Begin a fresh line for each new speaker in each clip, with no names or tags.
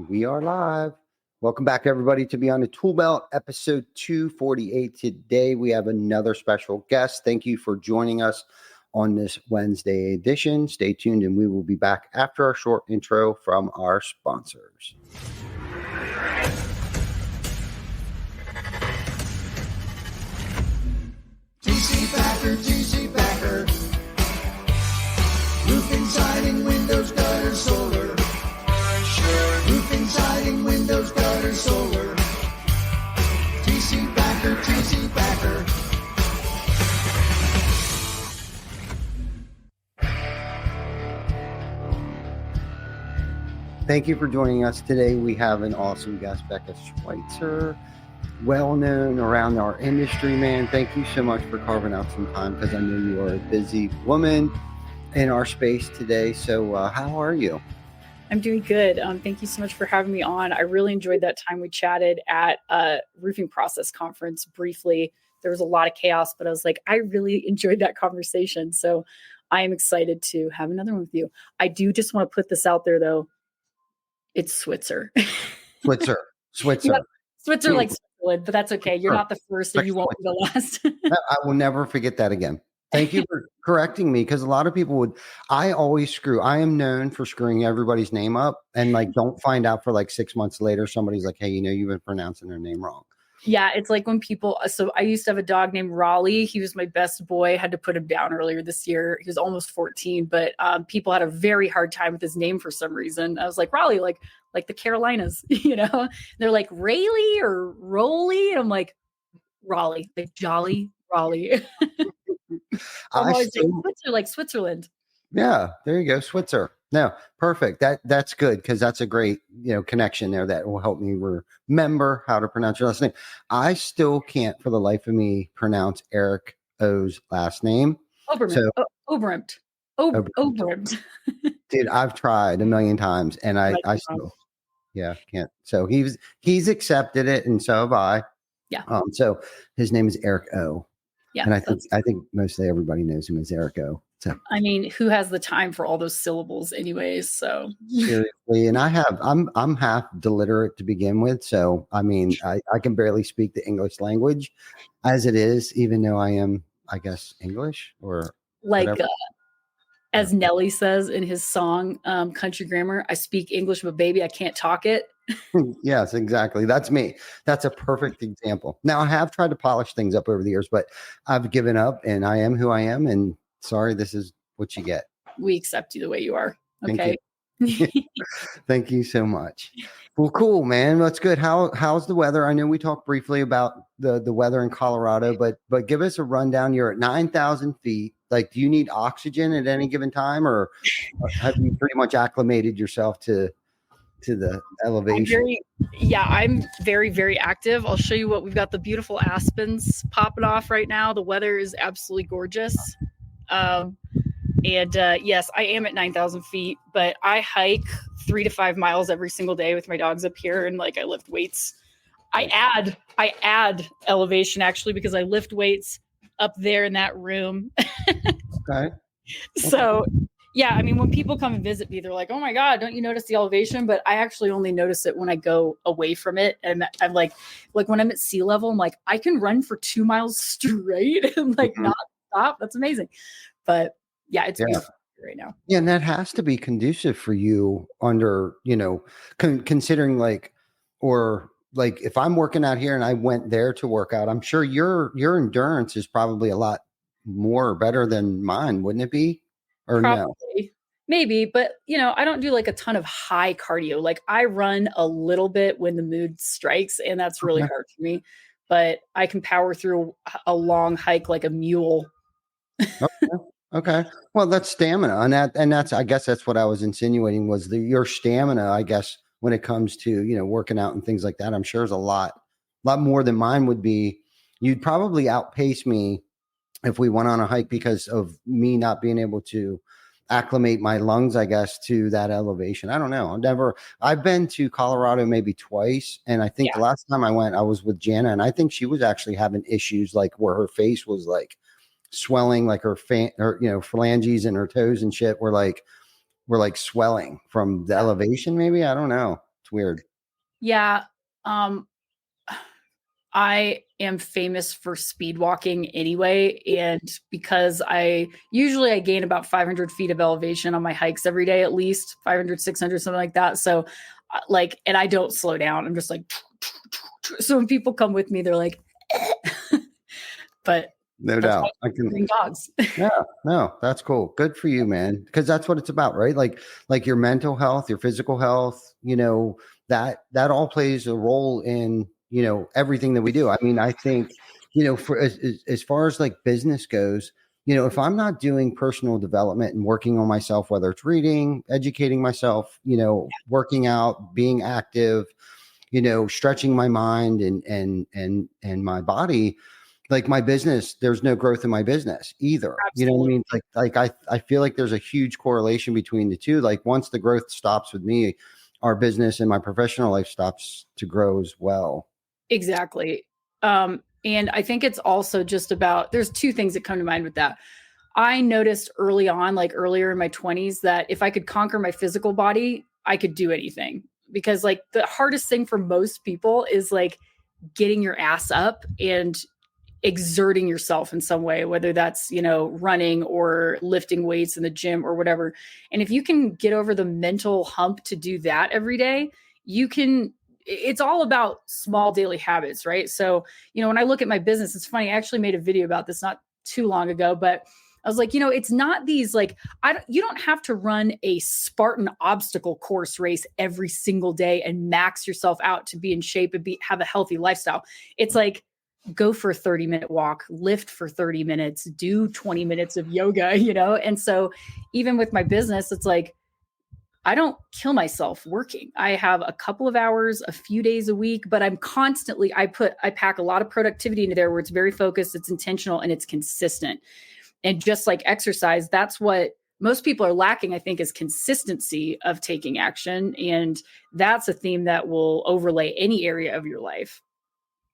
And we are live. Welcome back, everybody, to Beyond the Tool Belt, episode 248. Today, we have another special guest. Thank you for joining us on this Wednesday edition. Stay tuned, and we will be back after our short intro from our sponsors.
TC Packer. Roofing, siding, windows, gutters, solar. Roofing, siding, windows, gutters, solar. TC Packer.
Thank you for joining us today. We have an awesome guest, Becca Switzer, well known around our industry, man. Thank you so much for carving out some time because I know you are a busy woman in our space today. So how are you?
I'm doing good. Thank you so much for having me on. I really enjoyed that time we chatted at a roofing process conference briefly. There was a lot of chaos, but I was like, I really enjoyed that conversation. So I am excited to have another one with you. I do just want to put this out there, though. It's Switzer.
Switzer.
Yeah, Switzer like Switzerland, but that's okay. You're not the first and you won't be the last.
I will never forget that again. Thank you for correcting me, because a lot of people would. I always screw. I am known for screwing everybody's name up, and like don't find out for like 6 months later. Somebody's like, "Hey, you've been pronouncing their name wrong."
Yeah, it's like when people. So I used to have a dog named Raleigh. He was my best boy. I had to put him down earlier this year. He was almost 14, but people had a very hard time with his name for some reason. I was like, Raleigh, like the Carolinas, They're like Rayleigh or Rolly, and I'm like Raleigh, like Jolly Raleigh. I'm always like Switzer, like Switzerland.
Yeah, there you go, Switzer. No, perfect. That's good, because that's a great connection there that will help me remember how to pronounce your last name. I still can't for the life of me pronounce Eric O's last name.
Oberemt.
Dude, I've tried a million times, and I still can't. So he's accepted it, and so have I.
Yeah.
So his name is Eric O.
Yeah,
and I think mostly everybody knows him as Eric O. So
I mean, who has the time for all those syllables, anyways? So
seriously, and I'm half deliterate to begin with, so I mean, I can barely speak the English language as it is, even though I am, I guess, English or
like as Nelly says in his song Country Grammar, I speak English, but baby, I can't talk it.
Yes, exactly. That's me. That's a perfect example. Now, I have tried to polish things up over the years, but I've given up, and I am who I am, and sorry, this is what you get.
We accept you the way you are. Okay.
Thank you so much. Well, cool, man. That's good. How's the weather? I know we talked briefly about the weather in Colorado, but give us a rundown. You're at 9,000 feet. Like, do you need oxygen at any given time, or have you pretty much acclimated yourself to the elevation?
I'm very, very active. I'll show you what we've got. The beautiful aspens popping off right now. The weather is absolutely gorgeous. Yes, I am at 9,000 feet, but I hike 3 to 5 miles every single day with my dogs up here. And like, I lift weights. I add elevation actually, because I lift weights up there in that room.
Okay.
So yeah, I mean, when people come and visit me, they're like, "Oh my God, don't you notice the elevation?" But I actually only notice it when I go away from it. And I'm like when I'm at sea level, I'm like, I can run for 2 miles straight and not stop. That's amazing. But yeah, it's beautiful right now.
Yeah, and that has to be conducive for you under, considering if I'm working out here and I went there to work out, I'm sure your endurance is probably a lot more better than mine, wouldn't it be? Or probably.
No? Maybe, but I don't do like a ton of high cardio. Like, I run a little bit when the mood strikes, and that's really hard for me. But I can power through a long hike like a mule.
Okay. Well, that's stamina, and that's I guess that's what I was insinuating was your stamina. I guess when it comes to working out and things like that, I'm sure is a lot more than mine would be. You'd probably outpace me if we went on a hike because of me not being able to acclimate my lungs, I guess, to that elevation. I don't know. I've been to Colorado maybe twice. And I think the last time I went, I was with Jana, and I think she was actually having issues like where her face was like swelling, like her phalanges and her toes and shit were like swelling from the elevation. Maybe, I don't know. It's weird.
Yeah. Um, I am famous for speed walking anyway. And because I gain about 500 feet of elevation on my hikes every day, at least 500, 600, something like that. So and I don't slow down. I'm just like, so when people come with me, they're like, but
No
that's why
doubt. I can.
I bring dogs.
Yeah, no, that's cool. Good for you, man. Because that's what it's about, right? Like your mental health, your physical health, that all plays a role in, everything that we do. I mean, I think, for as far as like business goes, if I'm not doing personal development and working on myself, whether it's reading, educating myself, working out, being active, stretching my mind and my body, like my business, there's no growth in my business either.
Absolutely.
You know what I mean? I feel like there's a huge correlation between the two. Like once the growth stops with me, our business and my professional life stops to grow as well.
Exactly. And I think it's also just about, there's two things that come to mind with that. I noticed early on, like earlier in my 20s, that if I could conquer my physical body, I could do anything. Because like the hardest thing for most people is like getting your ass up and exerting yourself in some way, whether that's, running or lifting weights in the gym or whatever. And if you can get over the mental hump to do that every day, it's all about small daily habits, right? So, when I look at my business, it's funny. I actually made a video about this not too long ago, but I was like, it's not these like, you don't have to run a Spartan obstacle course race every single day and max yourself out to be in shape and have a healthy lifestyle. It's like, go for a 30-minute walk, lift for 30 minutes, do 20 minutes of yoga, And so even with my business, it's like, I don't kill myself working. I have a couple of hours, a few days a week, but I'm constantly, I pack a lot of productivity into there where it's very focused, it's intentional, and it's consistent. And just like exercise, that's what most people are lacking, I think, is consistency of taking action. And that's a theme that will overlay any area of your life.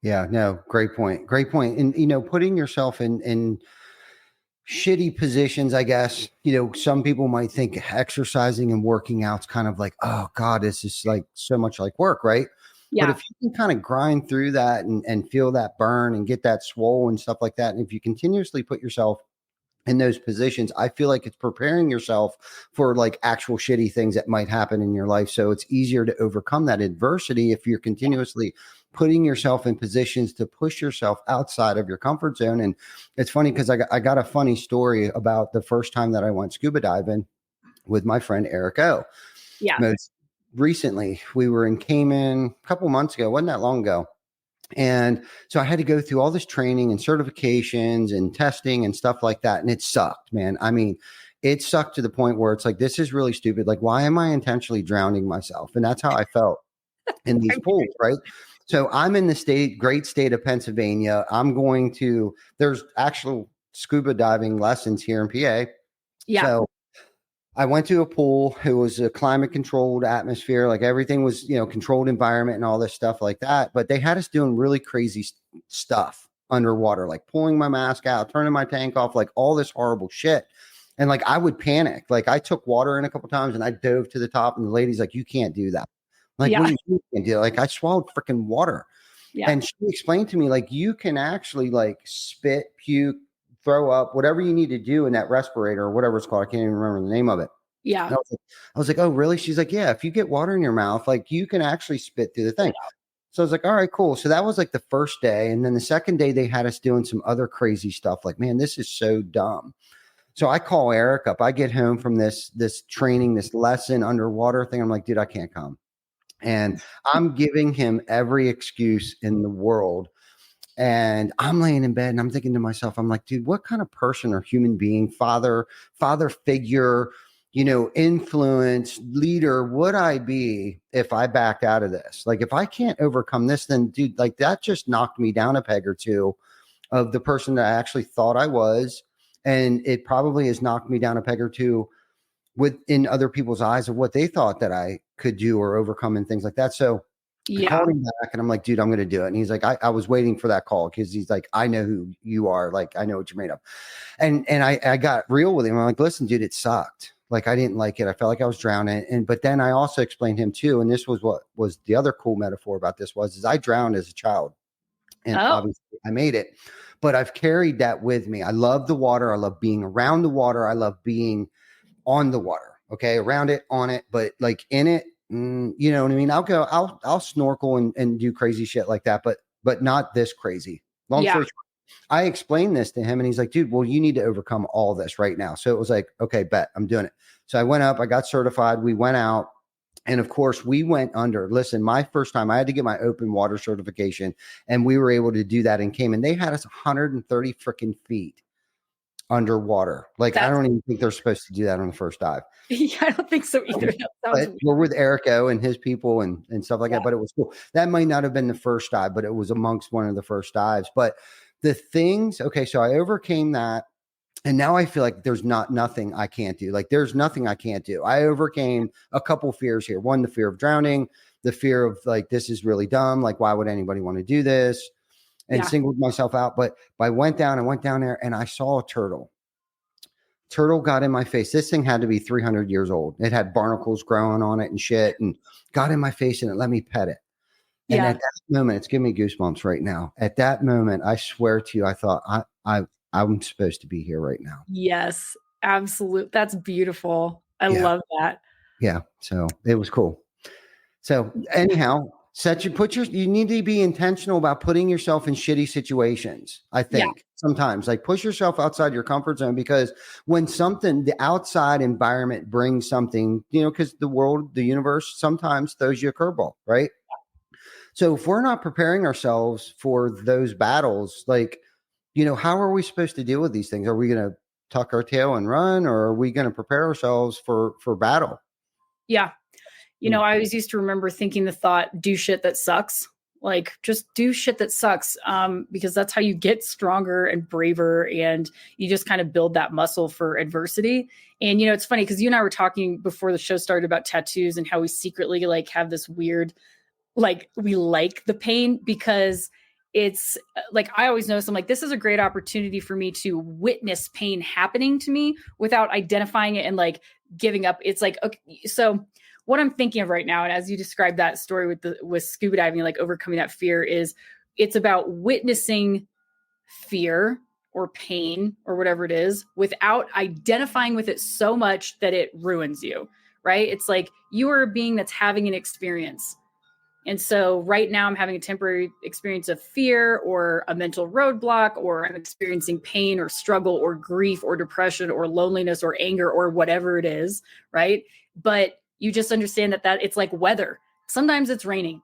Yeah, no, great point. Great point. And putting yourself in shitty positions, I guess, some people might think exercising and working out's kind of like, oh God, this is like so much like work, right?
Yeah.
But if you can kind of grind through that and feel that burn and get that swole and stuff like that, and if you continuously put yourself in those positions, I feel like it's preparing yourself for like actual shitty things that might happen in your life. So it's easier to overcome that adversity if you're continuously putting yourself in positions to push yourself outside of your comfort zone. And it's funny because I got a funny story about the first time that I went scuba diving with my friend Eric O.
Yeah.
Most recently, we were in Cayman a couple months ago, wasn't that long ago. And so I had to go through all this training and certifications and testing and stuff like that. And it sucked, man. I mean, it sucked to the point where it's like, this is really stupid. Like, why am I intentionally drowning myself? And that's how I felt in these pools, right? So I'm in the great state of Pennsylvania. There's actual scuba diving lessons here in PA.
Yeah.
So I went to a pool. It was a climate controlled atmosphere. Like everything was, controlled environment and all this stuff like that. But they had us doing really crazy stuff underwater, like pulling my mask out, turning my tank off, like all this horrible shit. And like, I would panic. Like I took water in a couple times and I dove to the top and the lady's like, you can't do that. Like, what do you can't do? Like I swallowed freaking water. Yeah. And she explained to me, like, you can actually like spit, puke, throw up, whatever you need to do in that respirator or whatever it's called. I can't even remember the name of it.
Yeah.
I was like, oh, really? She's like, yeah, if you get water in your mouth, like you can actually spit through the thing. So I was like, all right, cool. So that was like the first day. And then the second day they had us doing some other crazy stuff. Like, man, this is so dumb. So I call Eric up. I get home from this training, this lesson underwater thing. I'm like, dude, I can't come. And I'm giving him every excuse in the world. And I'm laying in bed and I'm thinking to myself, I'm like, dude, what kind of person or human being, father figure, influence, leader would I be if I backed out of this? Like, if I can't overcome this, then dude, like that just knocked me down a peg or two of the person that I actually thought I was. And it probably has knocked me down a peg or two within other people's eyes of what they thought that I could do or overcome and things like that. So I called him back and I'm like, dude, I'm going to do it. And he's like, I was waiting for that call because he's like, I know who you are. Like, I know what you're made of. And I got real with him. I'm like, listen, dude, it sucked. Like I didn't like it. I felt like I was drowning. But then I also explained to him too, and this was what was the other cool metaphor about this is I drowned as a child, and
Oh,
obviously I made it, but I've carried that with me. I love the water. I love being around the water. I love being on the water. Okay. Around it, on it, but like in it, you know what I mean? I'll snorkel and do crazy shit like that, but not this crazy. Long
yeah.
story short, I explained this to him and he's like, dude, well, you need to overcome all this right now. So it was like, okay, bet, I'm doing it. So I went up, I got certified. We went out. And of course, we went under. Listen, my first time, I had to get my open water certification, and we were able to do that in Cayman. They had us 130 freaking feet underwater. Like, I
That's
don't even think they're supposed to do that on the first dive.
yeah, I don't think so either. That sounds
But we're with Erico and his people and stuff like
Yeah.
that. But it was cool. That might not have been the first dive, but it was amongst one of the first dives. But the things, okay, so I overcame that. And now I feel like there's nothing I can't do. Like there's nothing I can't do. I overcame a couple fears here. One, the fear of drowning, the fear of like, this is really dumb. Like, why would anybody want to do this? And
Yeah.
singled myself out. But I went down there and I saw a turtle. Turtle got in my face. This thing had to be 300 years old. It had barnacles growing on it and shit, and got in my face and it let me pet it. And
Yeah.
at that moment, it's giving me goosebumps right now. At that moment, I swear to you, I thought I'm supposed to be here right now.
Yes, absolute. That's beautiful. I
Yeah.
love that.
Yeah. So it was cool. So anyhow, you need to be intentional about putting yourself in shitty situations. I think sometimes like push yourself outside your comfort zone, because when the outside environment brings something, because the world, the universe sometimes throws you a curveball, right? So if we're not preparing ourselves for those battles, like, how are we supposed to deal with these things? Are we going to tuck our tail and run, or are we going to prepare ourselves for battle?
Yeah. I always used to remember thinking the thought, do shit that sucks. Like just do shit that sucks. Because that's how you get stronger and braver, and you just kind of build that muscle for adversity. And, it's funny because you and I were talking before the show started about tattoos and how we secretly like have this weird, like we like the pain because it's like, I always notice I'm like, this is a great opportunity for me to witness pain happening to me without identifying it and like giving up. It's like, okay, so what I'm thinking of right now, and as you described that story with scuba diving, like overcoming that fear, is it's about witnessing fear or pain or whatever it is without identifying with it so much that it ruins you, right? It's like you are a being that's having an experience. And so right now I'm having a temporary experience of fear or a mental roadblock, or I'm experiencing pain or struggle or grief or depression or loneliness or anger or whatever it is, right? But you just understand that it's like weather. Sometimes it's raining.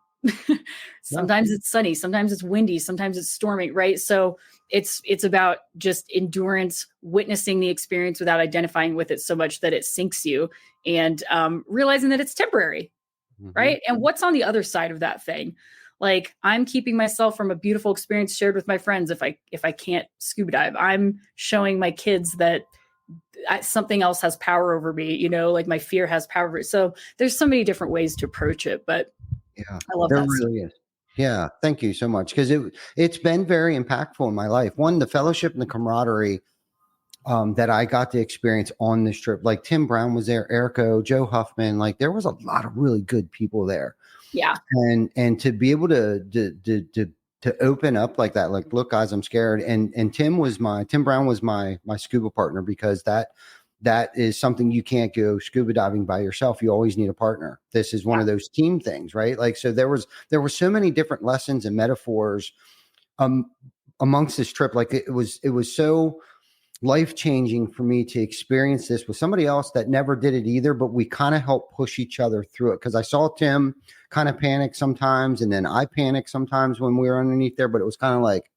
Sometimes it's sunny. Sometimes it's windy. Sometimes it's storming, right? So it's about just endurance, witnessing the experience without identifying with it so much that it sinks you, and realizing that it's temporary. Right. And what's on the other side of that thing? Like, I'm keeping myself from a beautiful experience shared with my friends. If I can't scuba dive, I'm showing my kids that something else has power over me, like my fear has power over it. So there's so many different ways to approach it, but
Yeah,
I love
there
that.
really is. Yeah. Thank you so much. Cause it's been very impactful in my life. One, the fellowship and the camaraderie that I got to experience on this trip. Like Tim Brown was there, Erico, Joe Huffman. Like there was a lot of really good people there.
Yeah.
And to be able to open up like that, like, look, guys, I'm scared. And Tim Brown was my scuba partner, because that is something you can't go scuba diving by yourself. You always need a partner. This is one of those team things, right? Like, so there were so many different lessons and metaphors amongst this trip. Like it was so life-changing for me to experience this with somebody else that never did it either, but we kind of helped push each other through it. Because I saw Tim kind of panic sometimes, and then I panic sometimes when we were underneath there, but it was kind of like,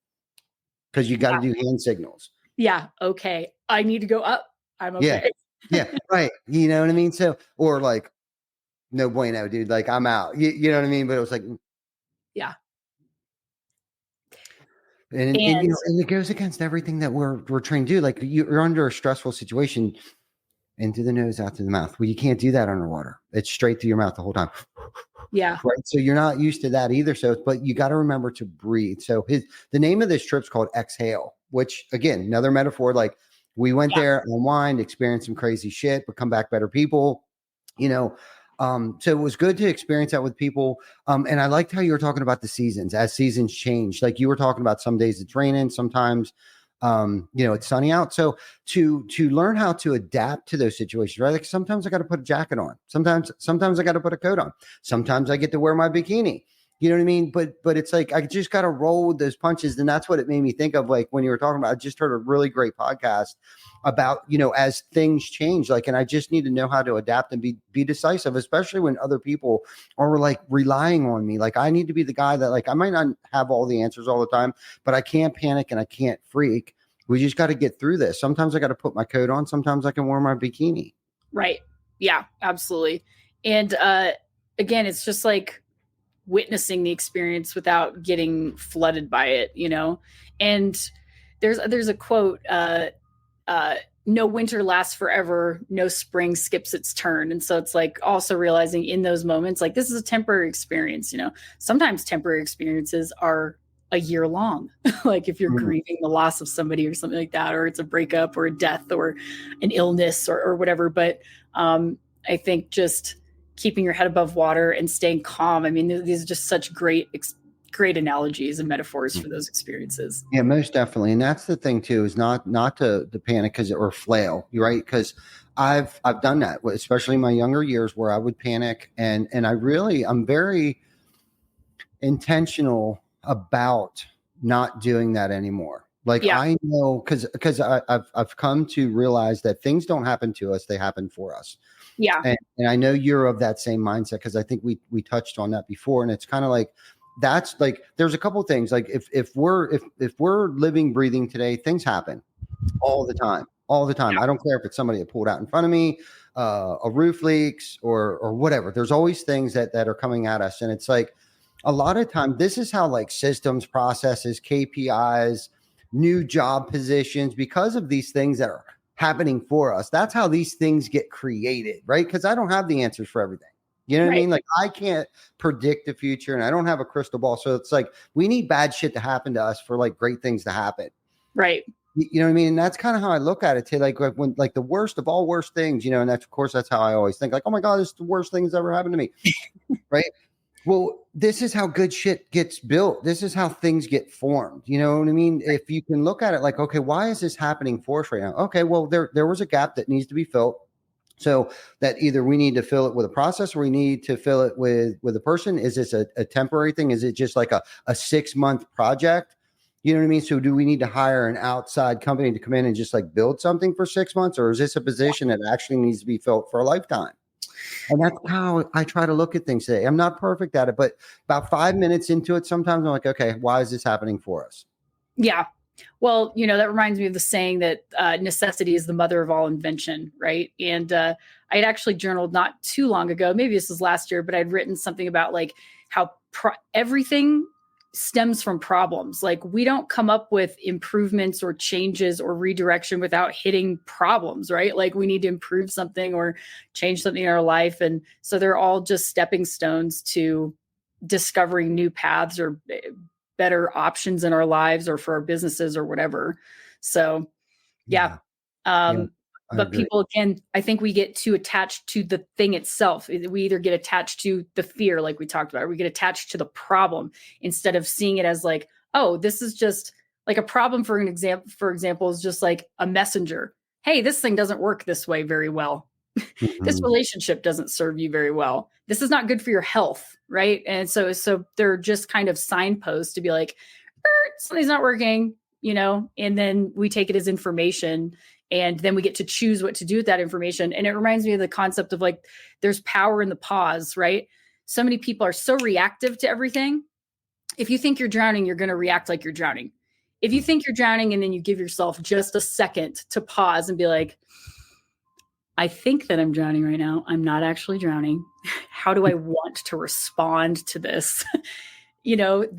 because you got to do hand signals.
Yeah. Okay. I need to go up. I'm okay.
Yeah. Right. You know what I mean? So, or like, no bueno, dude, like I'm out, you know what I mean? But it was like,
yeah.
And it goes against everything that we're trained to do. Like you're under a stressful situation, into the nose, out to the mouth. Well, you can't do that underwater. It's straight through your mouth the whole time.
Yeah.
Right. So you're not used to that either. So, but you got to remember to breathe. So the name of this trip's called Exhale, which again, another metaphor, like We went
Yeah.
there, unwind, experience some crazy shit, but come back better people, you know. So it was good to experience that with people. And I liked how you were talking about the seasons as seasons change. Like you were talking about some days it's raining, sometimes it's sunny out. So to learn how to adapt to those situations, right? Like sometimes I got to put a jacket on. Sometimes I got to put a coat on. Sometimes I get to wear my bikini. You know what I mean? But it's like I just got to roll with those punches, and that's what it made me think of. Like when you were talking about, I just heard a really great podcast about as things change. Like, and I just need to know how to adapt and be decisive, especially when other people are like relying on me. Like I need to be the guy that like I might not have all the answers all the time, but I can't panic and I can't freak. We just got to get through this. Sometimes I got to put my coat on. Sometimes I can wear my bikini.
Right. Yeah, absolutely. And again, it's just like witnessing the experience without getting flooded by it, And there's a quote, no winter lasts forever, no spring skips its turn. And so it's like also realizing in those moments, like this is a temporary experience, Sometimes temporary experiences are a year long. Like if you're grieving the loss of somebody or something like that, or it's a breakup or a death or an illness or whatever. But I think just keeping your head above water and staying calm. I mean, these are just such great analogies and metaphors for those experiences.
Yeah, most definitely. And that's the thing too, is not to panic or flail. You're right. Cause I've done that, especially in my younger years where I would panic and I'm very intentional about not doing that anymore. Like I know, cause I've come to realize that things don't happen to us. They happen for us.
Yeah.
And I know you're of that same mindset. Cause I think we touched on that before, and it's kind of like, that's like, there's a couple of things. Like if we're living, breathing today, things happen all the time. I don't care if it's somebody that pulled out in front of me, a roof leaks or whatever. There's always things that are coming at us. And it's like, a lot of time, this is how like systems, processes, KPIs, new job positions, because of these things that are happening for us. That's how these things get created, right? Because I don't have the answers for everything. You know what I mean? Like I can't predict the future and I don't have a crystal ball. So it's like, we need bad shit to happen to us for like great things to happen.
Right.
You know what I mean? And that's kind of how I look at it too. Like when, like the worst of all worst things, and that's, of course, that's how I always think like, oh my God, this is the worst thing that's ever happened to me. Right. Well, this is how good shit gets built. This is how things get formed. You know what I mean? If you can look at it like, okay, why is this happening for us right now? Okay, well, there was a gap that needs to be filled. So that either we need to fill it with a process or we need to fill it with a person. Is this a temporary thing? Is it just like a 6-month project? You know what I mean? So do we need to hire an outside company to come in and just like build something for 6 months? Or is this a position that actually needs to be filled for a lifetime? And that's how I try to look at things today. I'm not perfect at it, but about 5 minutes into it, sometimes I'm like, okay, why is this happening for us?
Yeah. Well, that reminds me of the saying that necessity is the mother of all invention, right? And I had actually journaled not too long ago, maybe this was last year, but I'd written something about like how everything stems from problems. Like we don't come up with improvements or changes or redirection without hitting problems, right? Like we need to improve something or change something in our life. And so they're all just stepping stones to discovering new paths or better options in our lives or for our businesses or whatever. So yeah. But
agree.
people, again, I think we get too attached to the thing itself. We either get attached to the fear, like we talked about, or we get attached to the problem instead of seeing it as like, oh, this is just like a problem. For example, is just like a messenger. Hey, this thing doesn't work this way very well. This relationship doesn't serve you very well. This is not good for your health, right? And so they're just kind of signposts to be like, something's not working, and then we take it as information. And then we get to choose what to do with that information. And it reminds me of the concept of like, there's power in the pause, right? So many people are so reactive to everything. If you think you're drowning, you're going to react like you're drowning. If you think you're drowning and then you give yourself just a second to pause and be like, I think that I'm drowning right now. I'm not actually drowning. How do I want to respond to this? And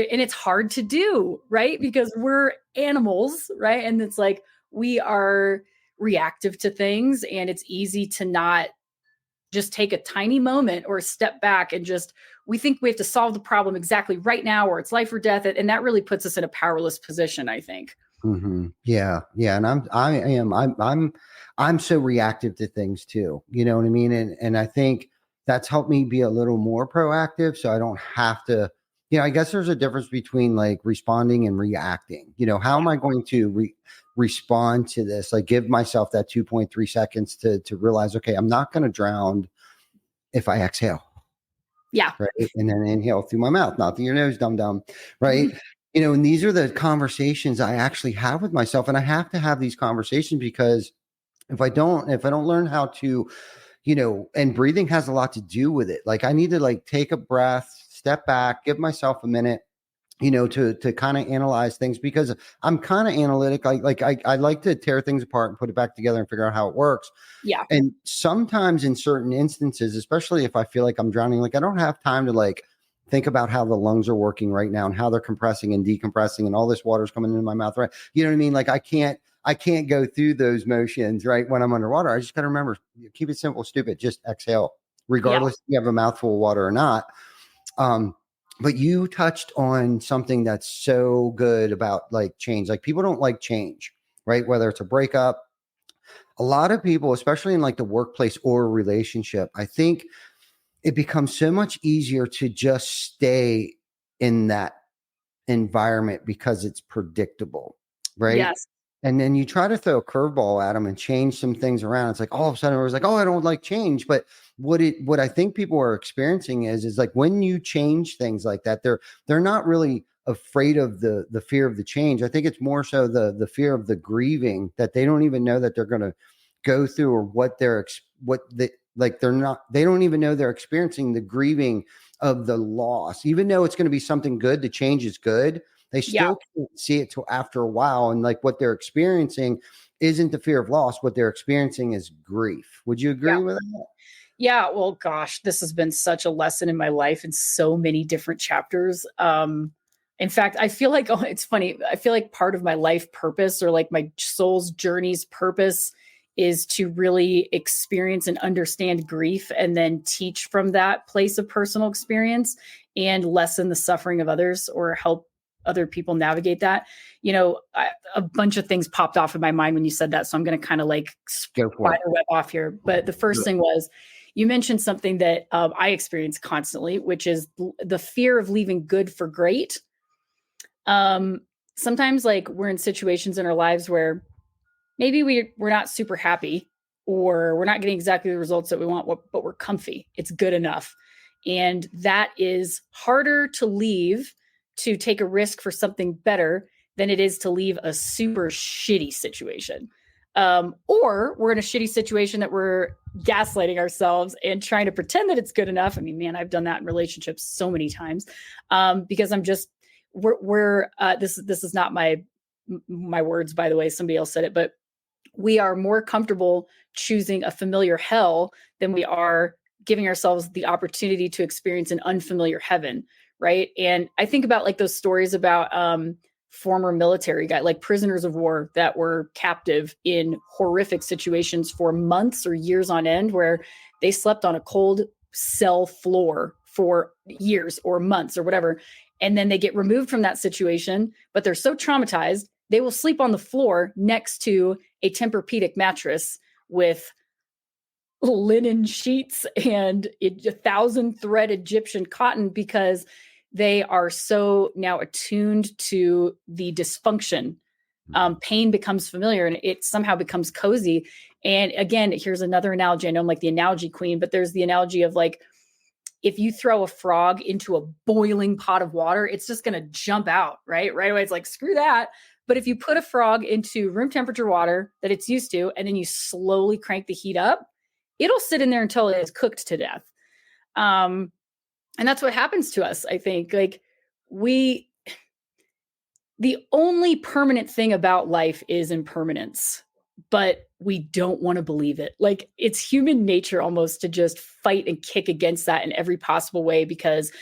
it's hard to do, right? Because we're animals, right? And it's like, we are reactive to things, and it's easy to not just take a tiny moment or step back and we think we have to solve the problem exactly right now, or it's life or death. And that really puts us in a powerless position, I think.
Yeah, yeah, and I'm so reactive to things too. You know what I mean? And I think that's helped me be a little more proactive, so I don't have to. I guess there's a difference between like responding and reacting. How am I going to respond to this? Like, give myself that 2.3 seconds to realize, okay, I'm not going to drown if I exhale,
Yeah.
right? And then inhale through my mouth, not through your nose, dum dum, right? And these are the conversations I actually have with myself, and I have to have these conversations because if I don't learn how to, and breathing has a lot to do with it. Like I need to like take a breath, step back, give myself a minute, to kind of analyze things because I'm kind of analytic. I like to tear things apart and put it back together and figure out how it works.
Yeah.
And sometimes in certain instances, especially if I feel like I'm drowning, like I don't have time to like think about how the lungs are working right now and how they're compressing and decompressing and all this water's coming into my mouth, right? You know what I mean? Like I can't go through those motions, right? When I'm underwater, I just got to remember, keep it simple, stupid, just exhale,
Yeah.
regardless if you have a mouthful of water or not. Um, but you touched on something that's so good about like change. Like people don't like change, right? Whether it's a breakup, a lot of people, especially in like the workplace or a relationship, I think it becomes so much easier to just stay in that environment because it's predictable, right?
Yes.
And then you try to throw a curveball at them and change some things around. It's like all of a sudden it was like, oh, I don't like change. But what I think people are experiencing is like when you change things like that, they're not really afraid of the fear of the change. I think it's more so the fear of the grieving that they don't even know that they're going to go through or they don't even know they're experiencing the grieving of the loss, even though it's going to be something good. The change is good. They
Yeah.
still can't see it till after a while. And like what they're experiencing isn't the fear of loss. What they're experiencing is grief. Would you
Yeah.
agree with that?
Yeah. Well, gosh, this has been such a lesson in my life in so many different chapters. In fact, I feel like, oh, it's funny. I feel like part of my life purpose or like my soul's journey's purpose is to really experience and understand grief and then teach from that place of personal experience and lessen the suffering of others or help other people navigate that. A bunch of things popped off in my mind when you said that. So I'm going to kind of like
Go for it.
spider web off here. But the first thing was you mentioned something that I experience constantly, which is the fear of leaving good for great. Sometimes like we're in situations in our lives where maybe we're not super happy or we're not getting exactly the results that we want, but we're comfy. It's good enough. And that is harder to leave to take a risk for something better than it is to leave a super shitty situation. Or we're in a shitty situation that we're gaslighting ourselves and trying to pretend that it's good enough. I mean, man, I've done that in relationships so many times because I'm just, this is not my words, by the way, somebody else said it, but we are more comfortable choosing a familiar hell than we are giving ourselves the opportunity to experience an unfamiliar heaven, right? And I think about like those stories about former military guys, like prisoners of war that were captive in horrific situations for months or years on end, where they slept on a cold cell floor for years or months or whatever. And then they get removed from that situation, but they're so traumatized, they will sleep on the floor next to a Tempur-Pedic mattress with linen sheets and 1,000 thread Egyptian cotton because they are so now attuned to the dysfunction. Pain becomes familiar and it somehow becomes cozy. And again, here's another analogy. I know I'm like the analogy queen, but there's the analogy of like, if you throw a frog into a boiling pot of water, it's just going to jump out, right? Right away. It's like, screw that. But if you put a frog into room temperature water that it's used to, and then you slowly crank the heat up, it'll sit in there until it is cooked to death. And that's what happens to us, I think. Like the only permanent thing about life is impermanence, but we don't want to believe it. Like it's human nature almost to just fight and kick against that in every possible way because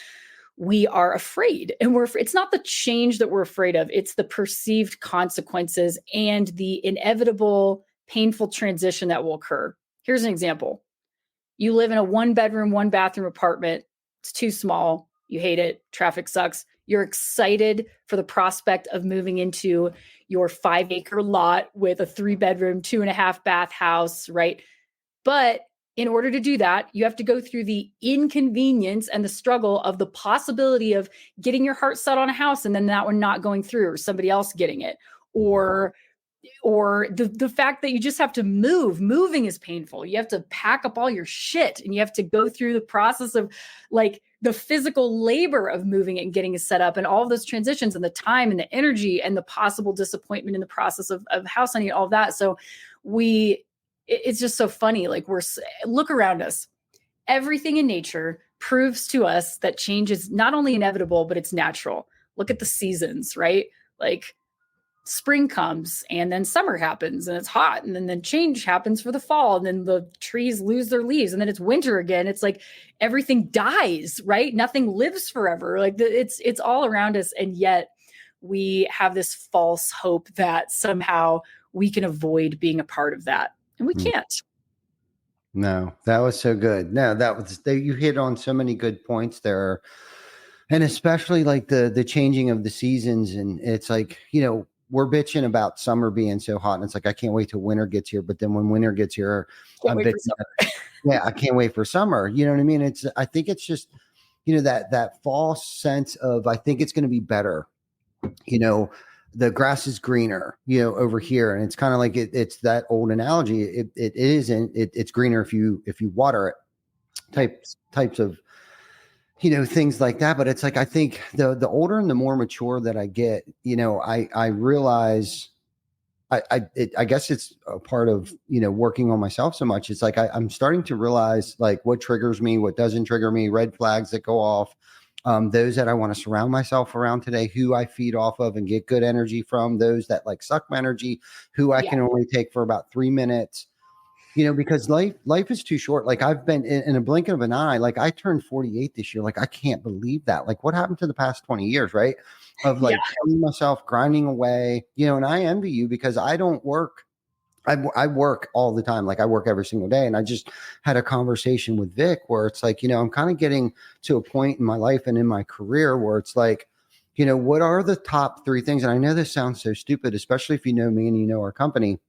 we are afraid. And it's not the change that we're afraid of, it's the perceived consequences and the inevitable painful transition that will occur. Here's an example. You live in a 1-bedroom, 1-bathroom apartment. It's too small. You hate it. Traffic sucks. You're excited for the prospect of moving into your 5-acre lot with a 3-bedroom, 2.5-bath house, right? But in order to do that, you have to go through the inconvenience and the struggle of the possibility of getting your heart set on a house and then that one not going through, or somebody else getting it, or the fact that you just have to move. Moving is painful. You have to pack up all your shit and you have to go through the process of like the physical labor of moving it and getting it set up, and all of those transitions and the time and the energy and the possible disappointment in the process of house hunting, all of that. So it's just so funny. Like, look around us. Everything in nature proves to us that change is not only inevitable, but it's natural. Look at the seasons, right? Like, spring comes and then summer happens and it's hot, and then change happens for the fall, and then the trees lose their leaves, and then it's winter again. It's like everything dies, right? Nothing lives forever. Like it's all around us, and yet we have this false hope that somehow we can avoid being a part of that, and we can't.
No, that was so good. No, you hit on so many good points there, and especially like the changing of the seasons, and it's like, we're bitching about summer being so hot, and it's like, I can't wait till winter gets here. But then when winter gets here, I'm bitching. Yeah, I can't wait for summer. You know what I mean? I think it's just, that false sense of, I think it's going to be better. The grass is greener, over here. And it's kind of like, it's that old analogy. It isn't, it's greener if you water it, types of, things like that. But it's like, I think the older and the more mature that I get, I realize I guess it's a part of, working on myself so much. It's like, I'm starting to realize like what triggers me, what doesn't trigger me, red flags that go off, those that I want to surround myself around today, who I feed off of and get good energy from, those that like suck my energy, who I can only take for about 3 minutes. Because life is too short. Like, I've been in a blink of an eye, like I turned 48 this year. Like, I can't believe that. Like, what happened to the past 20 years, right? Of like killing myself, grinding away, and I envy you because I don't work. I work all the time. Like, I work every single day. And I just had a conversation with Vic where it's like, I'm kind of getting to a point in my life and in my career where it's like, what are the top 3 things? And I know this sounds so stupid, especially if you know me and you know our company.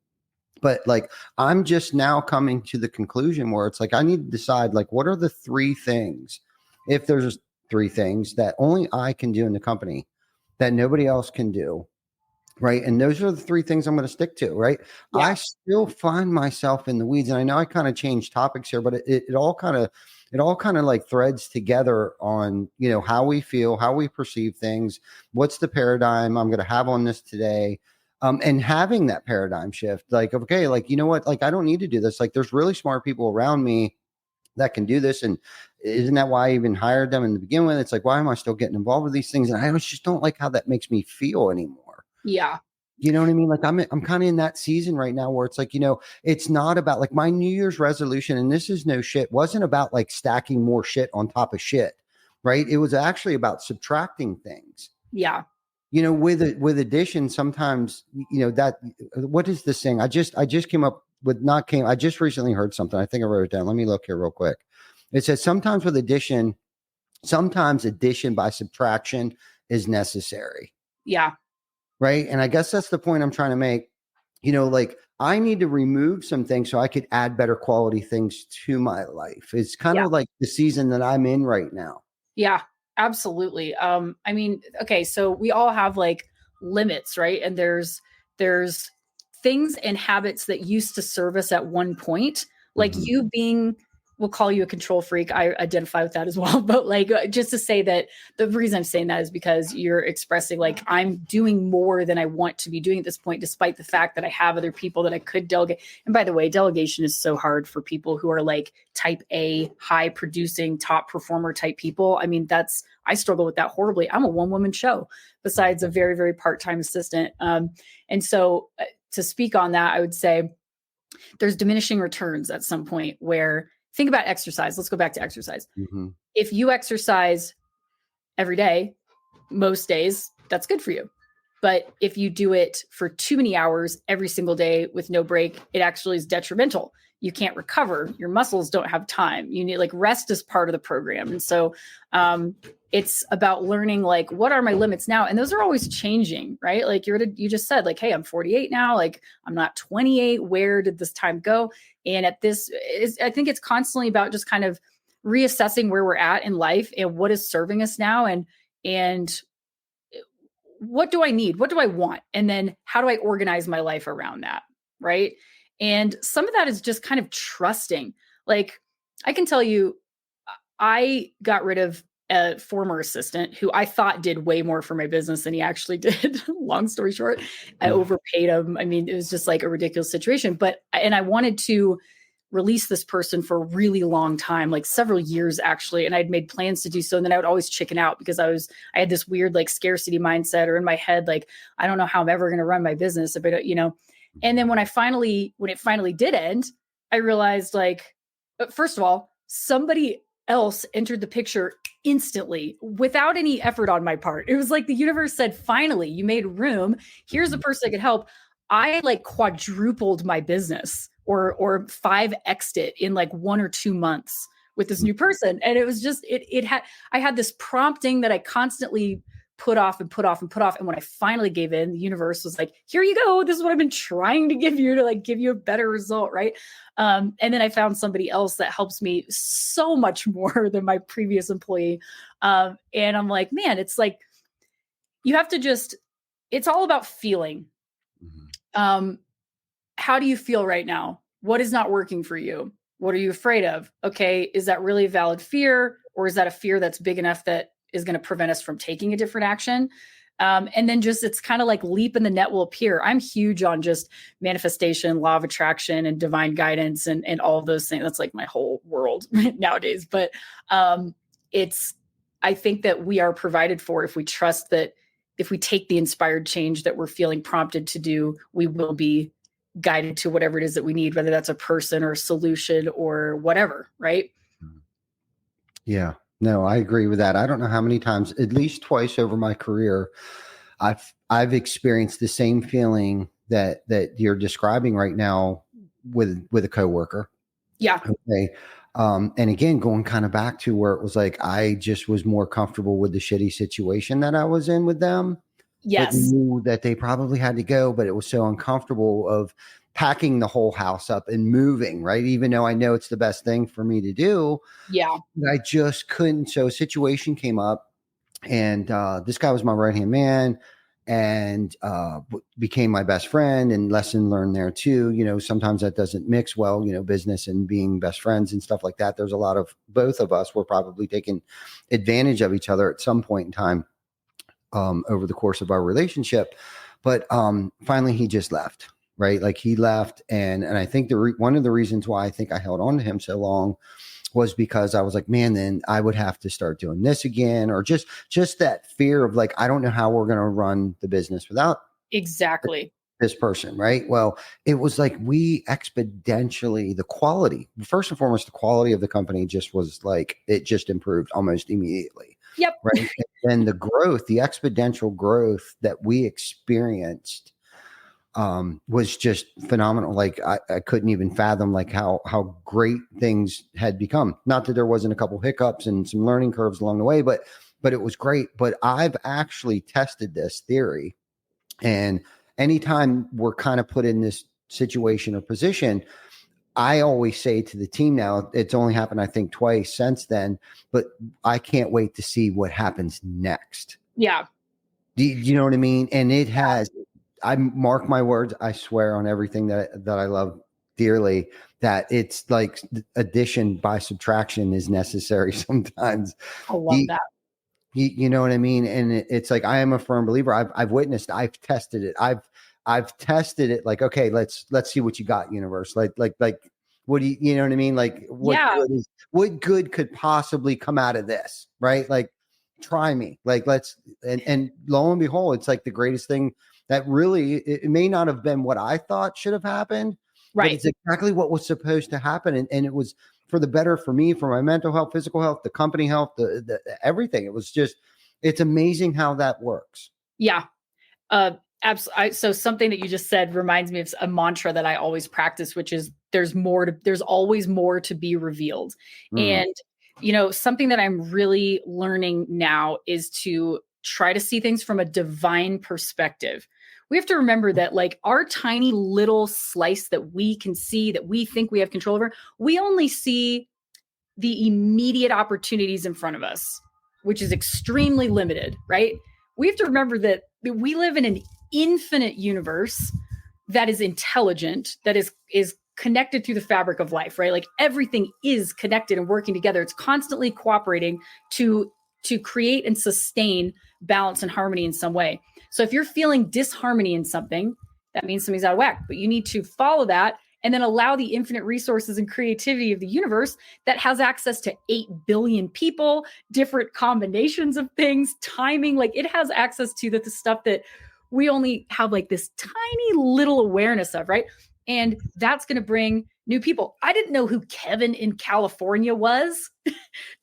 But like, I'm just now coming to the conclusion where it's like, I need to decide, like, what are the 3 things, if there's 3 things that only I can do in the company that nobody else can do. Right. And those are the 3 things I'm going to stick to. Right. Yeah. I still find myself in the weeds, and I know I kind of changed topics here, but it all kind of like threads together on, how we feel, how we perceive things. What's the paradigm I'm going to have on this today? And having that paradigm shift, like, okay, like, what, like, I don't need to do this. Like, there's really smart people around me that can do this. And isn't that why I even hired them in the beginning with? It's like, why am I still getting involved with these things? And I just don't like how that makes me feel anymore.
Yeah.
You know what I mean? Like, I'm kind of in that season right now where it's like, it's not about like my New Year's resolution. And this is no shit, wasn't about like stacking more shit on top of shit. Right. It was actually about subtracting things.
Yeah.
With addition, sometimes, that, what is this thing? I just recently heard something. I think I wrote it down. Let me look here real quick. It says sometimes addition by subtraction is necessary.
Yeah.
Right. And I guess that's the point I'm trying to make. Like, I need to remove some things so I could add better quality things to my life. It's kind of like the season that I'm in right now.
Yeah. Absolutely. I mean, okay, so we all have like limits, right? And there's things and habits that used to serve us at one point, like you being, we'll call you a control freak. I identify with that as well. But like, just to say that the reason I'm saying that is because you're expressing like, I'm doing more than I want to be doing at this point, despite the fact that I have other people that I could delegate. And by the way, delegation is so hard for people who are like type A, high producing, top performer type people. I mean, I struggle with that horribly. I'm a 1-woman show besides a very, very part-time assistant. And so to speak on that, I would say there's diminishing returns at some point where, think about exercise. Let's go back to exercise. Mm-hmm. If you exercise every day, most days, that's good for you. But if you do it for too many hours every single day with no break, it actually is detrimental. you can't recover. Your muscles don't have time. You need, like, rest is part of the program. And so it's about learning, like, what are my limits now? And those are always changing, right? Like you just said, like, hey, I'm 48 now. Like, I'm not 28. Where did this time go? And I think it's constantly about just kind of reassessing where we're at in life and what is serving us now, and what do I need? What do I want? And then how do I organize my life around that? Right. And some of that is just kind of trusting. Like, I can tell you, I got rid of a former assistant who I thought did way more for my business than he actually did. Long story short, I overpaid him. I mean, it was just like a ridiculous situation. And I wanted to release this person for a really long time, like several years actually. And I'd made plans to do so. And then I would always chicken out because I had this weird like scarcity mindset, or in my head, like, I don't know how I'm ever going to run my business if I don't, and then when it finally did end, I realized, like, first of all, somebody else entered the picture instantly without any effort on my part. It was like the universe said, finally, you made room. Here's a person that could help. I like quadrupled my business or 5x'd it in like 1 or 2 months with this new person. And it was just, I had this prompting that I constantly put off and put off and put off. And when I finally gave in, the universe was like, here you go. This is what I've been trying to give you, to like give you a better result. Right. And then I found somebody else that helps me so much more than my previous employee. And I'm like, man, it's like, you have to just, it's all about feeling. How do you feel right now? What is not working for you? What are you afraid of? Okay. Is that really a valid fear? Or is that a fear that's big enough that is going to prevent us from taking a different action? And then just, it's kind of like leap and the net will appear. I'm huge on just manifestation, law of attraction, and divine guidance, and all of those things. That's like my whole world nowadays. But I think that we are provided for if we trust that if we take the inspired change that we're feeling prompted to do, we will be guided to whatever it is that we need, whether that's a person or a solution or whatever. Right.
Yeah. No, I agree with that. I don't know how many times, at least twice over my career, I've experienced the same feeling that you're describing right now with a coworker.
Yeah.
Okay. And again, going kind of back to where it was like, I just was more comfortable with the shitty situation that I was in with them.
Yes.
But knew that they probably had to go, but it was so uncomfortable of packing the whole house up and moving, right? Even though I know it's the best thing for me to do.
Yeah.
I just couldn't. So a situation came up, and this guy was my right-hand man, and became my best friend, and lesson learned there too. Sometimes that doesn't mix well, business and being best friends and stuff like that. There's a lot of, both of us were probably taking advantage of each other at some point in time over the course of our relationship. But finally he just left, right? Like he left. And I think one of the reasons why I think I held on to him so long was because I was like, man, then I would have to start doing this again, or just that fear of like, I don't know how we're going to run the business without
exactly
this person. Right. Well, it was like we exponentially, the quality, first and foremost, the quality of the company just was like, it just improved almost immediately.
Yep.
Right. And the growth, the exponential growth that we experienced was just phenomenal. Like I couldn't even fathom like how great things had become. Not that there wasn't a couple hiccups and some learning curves along the way, but it was great. But I've actually tested this theory, and anytime we're kind of put in this situation or position, I always say to the team now, it's only happened, I think, twice since then, but I can't wait to see what happens next.
Yeah.
Do you know what I mean? And it has, I mark my words, I swear on everything that I love dearly, that it's like addition by subtraction is necessary sometimes.
I love that.
You know what I mean? And it's like, I am a firm believer. I've witnessed, I've tested it. I've tested it. Like, okay, let's see what you got, universe. Like, what do you know what I mean? Like, what good could possibly come out of this? Right? Like, try me. Like, and lo and behold, it's like the greatest thing that really, it may not have been what I thought should have happened.
Right.
But it's exactly what was supposed to happen. And it was for the better for me, for my mental health, physical health, the company health, the everything. It was just, it's amazing how that works.
Yeah. Absolutely. So something that you just said reminds me of a mantra that I always practice, which is there's always more to be revealed.
Mm.
And, something that I'm really learning now is to try to see things from a divine perspective. We have to remember that like our tiny little slice that we can see, that we think we have control over, we only see the immediate opportunities in front of us, which is extremely limited, right? We have to remember that we live in an infinite universe that is intelligent, that is connected through the fabric of life, right? Like everything is connected and working together. It's constantly cooperating to create and sustain balance and harmony in some way. So if you're feeling disharmony in something, that means something's out of whack, but you need to follow that and then allow the infinite resources and creativity of the universe that has access to 8 billion people, different combinations of things, timing, like it has access to the stuff that we only have like this tiny little awareness of, right? And that's going to bring new people. I didn't know who Kevin in California was.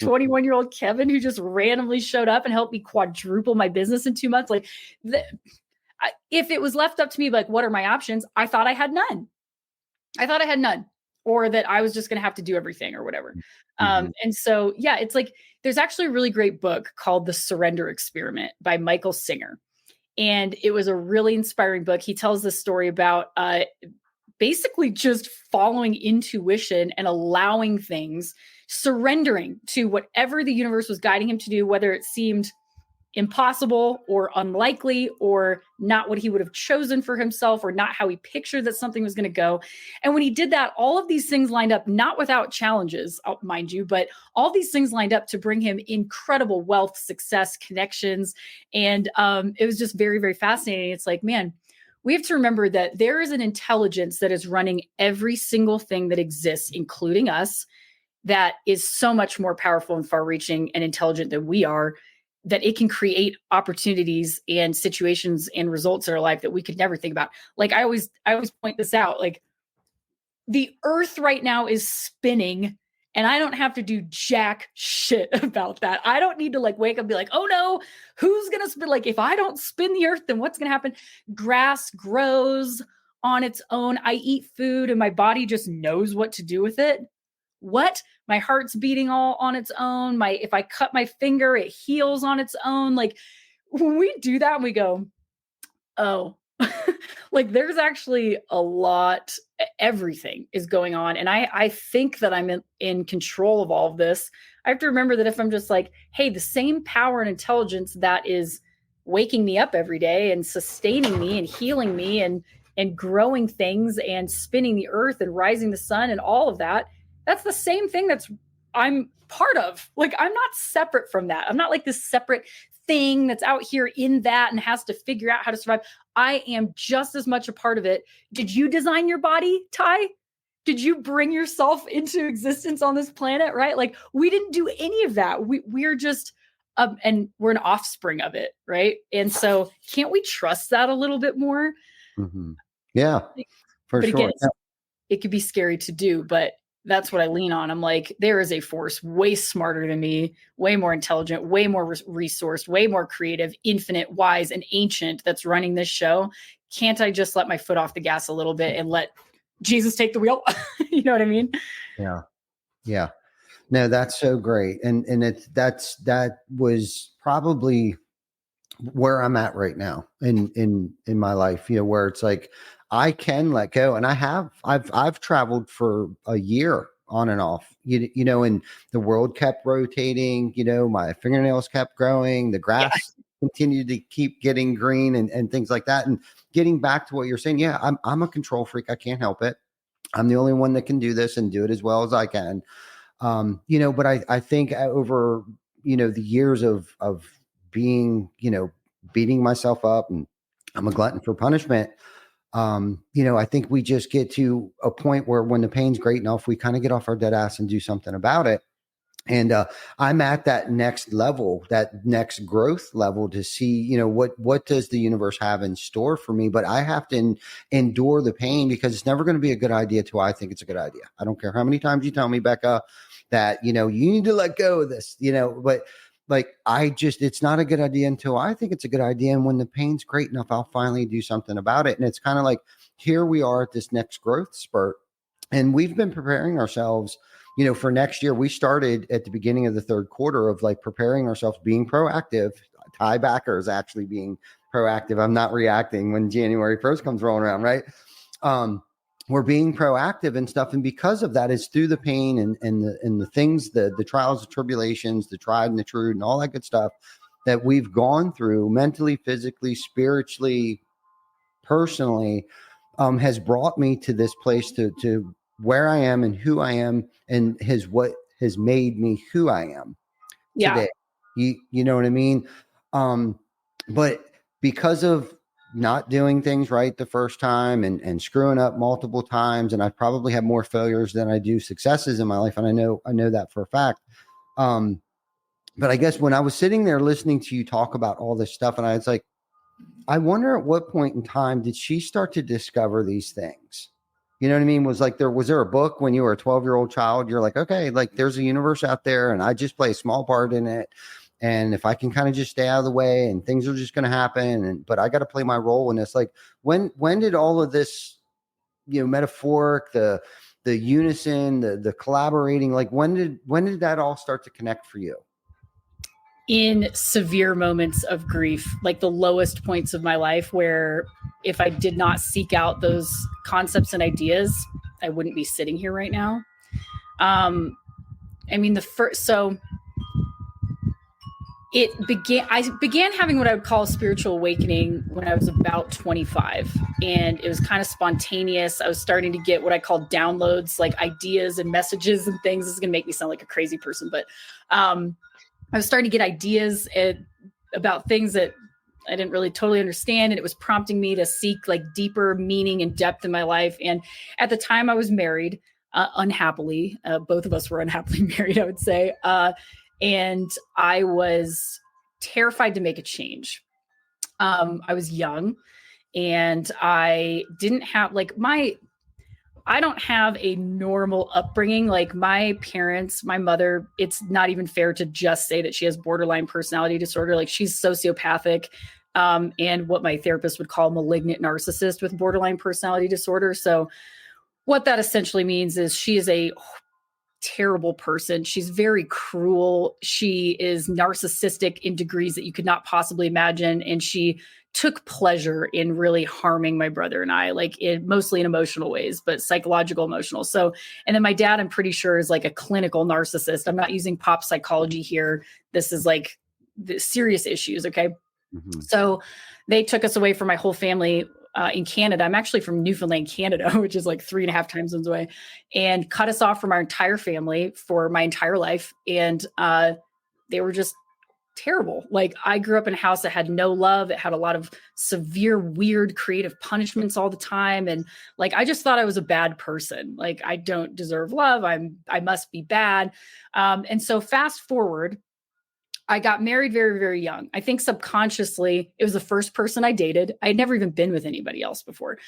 21-year-old Kevin who just randomly showed up and helped me quadruple my business in 2 months. Like if it was left up to me, like, what are my options? I thought I had none. Or that I was just going to have to do everything or whatever. And so, yeah, it's like, there's actually a really great book called The Surrender Experiment by Michael Singer. And it was a really inspiring book. He tells this story about basically just following intuition and allowing things, surrendering to whatever the universe was guiding him to do, whether it seemed impossible or unlikely or not what he would have chosen for himself or not how he pictured that something was going to go. And when he did that, all of these things lined up, not without challenges, mind you, but all these things lined up to bring him incredible wealth, success, connections. And it was just very, very fascinating. It's like, man, we have to remember that there is an intelligence that is running every single thing that exists, including us, that is so much more powerful and far-reaching and intelligent than we are, that it can create opportunities and situations and results in our life that we could never think about. Like I always point this out, like the earth right now is spinning and I don't have to do jack shit about that. I don't need to like wake up and be like, oh no, who's going to spin? Like if I don't spin the earth, then what's going to happen? Grass grows on its own. I eat food and my body just knows what to do with it. What? My heart's beating all on its own. If I cut my finger, it heals on its own. Like when we do that, we go, oh, like there's actually a lot, everything is going on. And I think that I'm in control of all of this. I have to remember that if I'm just like, hey, the same power and intelligence that is waking me up every day and sustaining me and healing me and growing things and spinning the earth and rising the sun and all of that, that's the same thing I'm part of. Like, I'm not separate from that. I'm not like this separate thing that's out here in that and has to figure out how to survive. I am just as much a part of it. Did you design your body, Ty? Did you bring yourself into existence on this planet, right? Like, we didn't do any of that. We're just, and we're an offspring of it, right? And so can't we trust that a little bit more?
Mm-hmm. Yeah, for
but
sure.
Again, it could be scary to do, but that's what I lean on. I'm like, there is a force way smarter than me, way more intelligent, way more resourced, way more creative, infinite, wise, and ancient that's running this show. Can't I just let my foot off the gas a little bit and let Jesus take the wheel? You know what I mean?
Yeah. Yeah. No, that's so great. And that was probably where I'm at right now in my life, where it's like, I can let go. And I've traveled for a year on and off, and the world kept rotating, my fingernails kept growing, the grass continued to keep getting green and things like that. And getting back to what you're saying, yeah, I'm a control freak. I can't help it. I'm the only one that can do this and do it as well as I can. But I think over, the years of being, beating myself up, and I'm a glutton for punishment. I think we just get to a point where when the pain's great enough, we kind of get off our dead ass and do something about it. And I'm at that next level, that next growth level to see, what does the universe have in store for me? But I have to endure the pain because it's never going to be a good idea till I think it's a good idea. I don't care how many times you tell me, Becca, that, you need to let go of this, but like, it's not a good idea until I think it's a good idea. And when the pain's great enough, I'll finally do something about it. And it's kind of like, here we are at this next growth spurt. And we've been preparing ourselves, for next year. We started at the beginning of the third quarter of like preparing ourselves, being proactive. Ty Backer is actually being proactive. I'm not reacting when January 1st comes rolling around, right? We're being proactive and stuff. And because of that, is through the pain and the things, the trials, the tribulations, the tried and the true, and all that good stuff that we've gone through mentally, physically, spiritually, personally, has brought me to this place, to where I am and who I am, and what has made me who I am today. You know what I mean? But because of not doing things right the first time and screwing up multiple times, and I probably have more failures than I do successes in my life, and I know that for a fact. But I guess when I was sitting there listening to you talk about all this stuff, and I was like, I wonder at what point in time did she start to discover these things? You know what I mean? Was there a book when you were a 12-year-old child? You're like, okay, like there's a universe out there and I just play a small part in it. And if I can kind of just stay out of the way and things are just going to happen, but I got to play my role in this. Like when did all of this, metaphoric, the unison, the collaborating, like when did that all start to connect for you?
In severe moments of grief, like the lowest points of my life, where if I did not seek out those concepts and ideas, I wouldn't be sitting here right now. I began having what I would call a spiritual awakening when I was about 25, and it was kind of spontaneous. I was starting to get what I call downloads, like ideas and messages and things. This is going to make me sound like a crazy person, but I was starting to get ideas about things that I didn't really totally understand. And it was prompting me to seek like deeper meaning and depth in my life. And at the time I was married, unhappily, both of us were unhappily married, I would say. And I was terrified to make a change. I was young and I didn't have I don't have a normal upbringing. Like my parents, my mother, it's not even fair to just say that she has borderline personality disorder. Like she's sociopathic, and what my therapist would call malignant narcissist with borderline personality disorder. So what that essentially means is she is a terrible person. She's very cruel. She is narcissistic in degrees that you could not possibly imagine. And she took pleasure in really harming my brother and I, like mostly in emotional ways, but psychological, emotional. So, and then my dad, I'm pretty sure, is like a clinical narcissist. I'm not using pop psychology here. This is like the serious issues. Okay. Mm-hmm. So they took us away from my whole family in Canada. I'm actually from Newfoundland, Canada, which is like 3.5 time zones away, and cut us off from our entire family for my entire life. And they were just terrible. Like I grew up in a house that had no love. It had a lot of severe, weird, creative punishments all the time. And like, I just thought I was a bad person. Like I don't deserve love. I must be bad. And so fast forward, I got married very, very young. I think subconsciously, it was the first person I dated. I had never even been with anybody else before.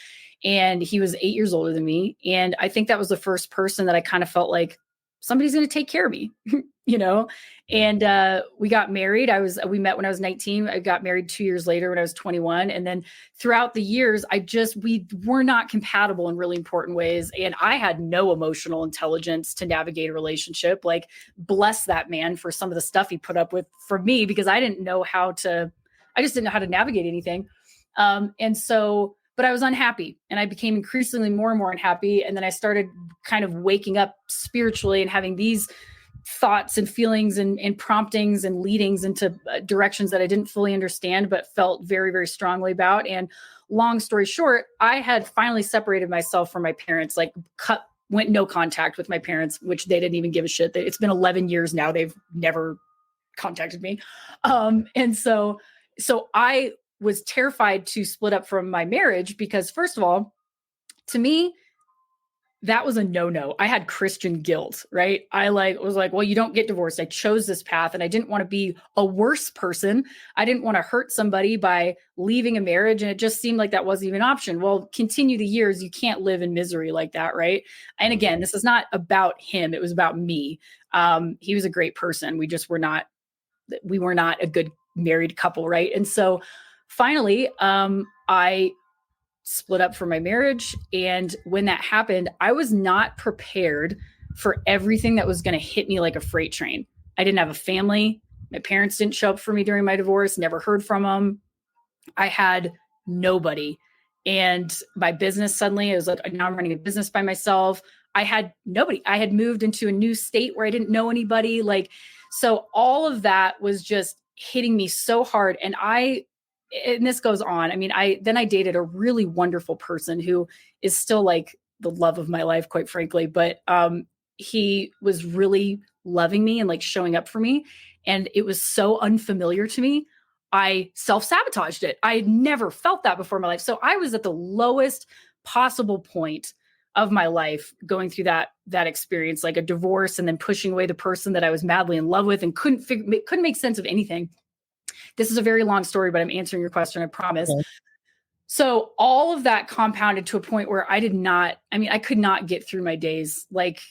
And he was 8 years older than me. And I think that was the first person that I kind of felt like somebody's going to take care of me, And we got married. We met when I was 19. I got married 2 years later when I was 21. And then throughout the years, we were not compatible in really important ways. And I had no emotional intelligence to navigate a relationship. Like, bless that man for some of the stuff he put up with for me, because I just didn't know how to navigate anything. But I was unhappy, and I became increasingly more and more unhappy. And then I started kind of waking up spiritually and having these thoughts and feelings and promptings and leadings into directions that I didn't fully understand, but felt very, very strongly about. And long story short, I had finally separated myself from my parents, went no contact with my parents, which they didn't even give a shit. It's been 11 years now. They've never contacted me. And so I was terrified to split up from my marriage because, first of all, to me, that was a no-no. I had Christian guilt, right? I was like, well, you don't get divorced. I chose this path and I didn't want to be a worse person. I didn't want to hurt somebody by leaving a marriage. And it just seemed like that wasn't even an option. Well, continue the years. You can't live in misery like that, right? And again, this is not about him. It was about me. He was a great person. We were not a good married couple, right? And so finally, I split up from my marriage. And when that happened, I was not prepared for everything that was going to hit me like a freight train. I didn't have a family. My parents didn't show up for me during my divorce, never heard from them. I had nobody. And my business suddenly, it was like, now I'm running a business by myself. I had nobody. I had moved into a new state where I didn't know anybody. Like, so all of that was just hitting me so hard. And this goes on. I mean, I dated a really wonderful person who is still like the love of my life, quite frankly. But he was really loving me and like showing up for me. And it was so unfamiliar to me. I self-sabotaged it. I had never felt that before in my life. So I was at the lowest possible point of my life going through that experience, like a divorce and then pushing away the person that I was madly in love with and couldn't make sense of anything. This is a very long story, but I'm answering your question, I promise. Okay. So all of that compounded to a point where I could not get through my days. Like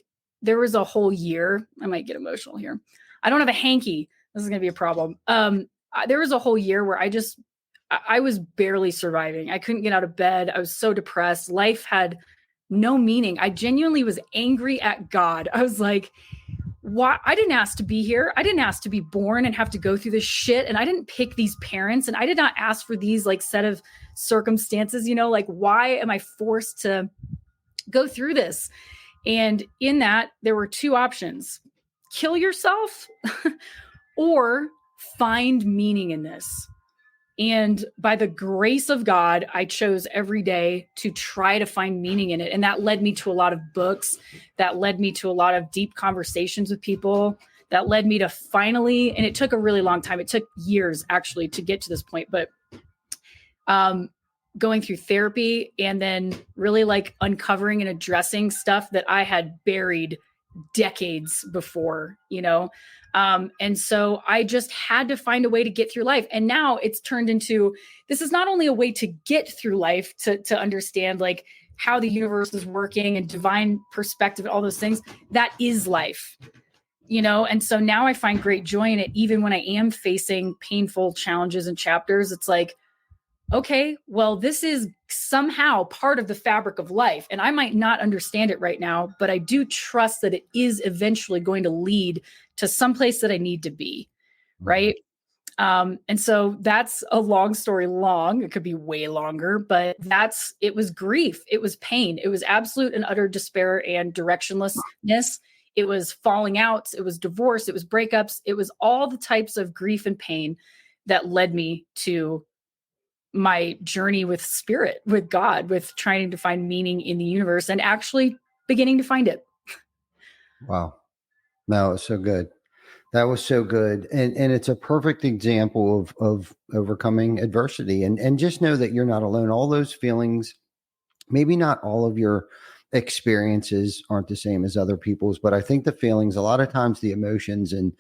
there was a whole year. I might get emotional here. I don't have a hanky. This is going to be a problem. There was a whole year where I was barely surviving. I couldn't get out of bed. I was so depressed. Life had no meaning. I genuinely was angry at God. I was like, why? I didn't ask to be here. I didn't ask to be born and have to go through this shit. And I didn't pick these parents. And I did not ask for these like set of circumstances, like why am I forced to go through this? And in that, there were two options: kill yourself or find meaning in this. And by the grace of God, I chose every day to try to find meaning in it. And that led me to a lot of books. That led me to a lot of deep conversations with people. That led me to finally, and it took a really long time. It took years actually to get to this point, but going through therapy and then really like uncovering and addressing stuff that I had buried decades before, and so I just had to find a way to get through life. And now it's turned into, this is not only a way to get through life, to understand like how the universe is working and divine perspective, all those things, that is life, and so now I find great joy in it. Even when I am facing painful challenges and chapters, it's like, okay, well, this is somehow part of the fabric of life. And I might not understand it right now, but I do trust that it is eventually going to lead to someplace that I need to be. Right. And so that's a long story long. It could be way longer, but it was grief. It was pain. It was absolute and utter despair and directionlessness. It was falling out. It was divorce. It was breakups. It was all the types of grief and pain that led me to my journey with spirit, with God, with trying to find meaning in the universe and actually beginning to find it.
Wow. No, it was so good. That was so good. And it's a perfect example of overcoming adversity, and just know that you're not alone. All those feelings, maybe not all of your experiences aren't the same as other people's, but I think the feelings, a lot of times the emotions and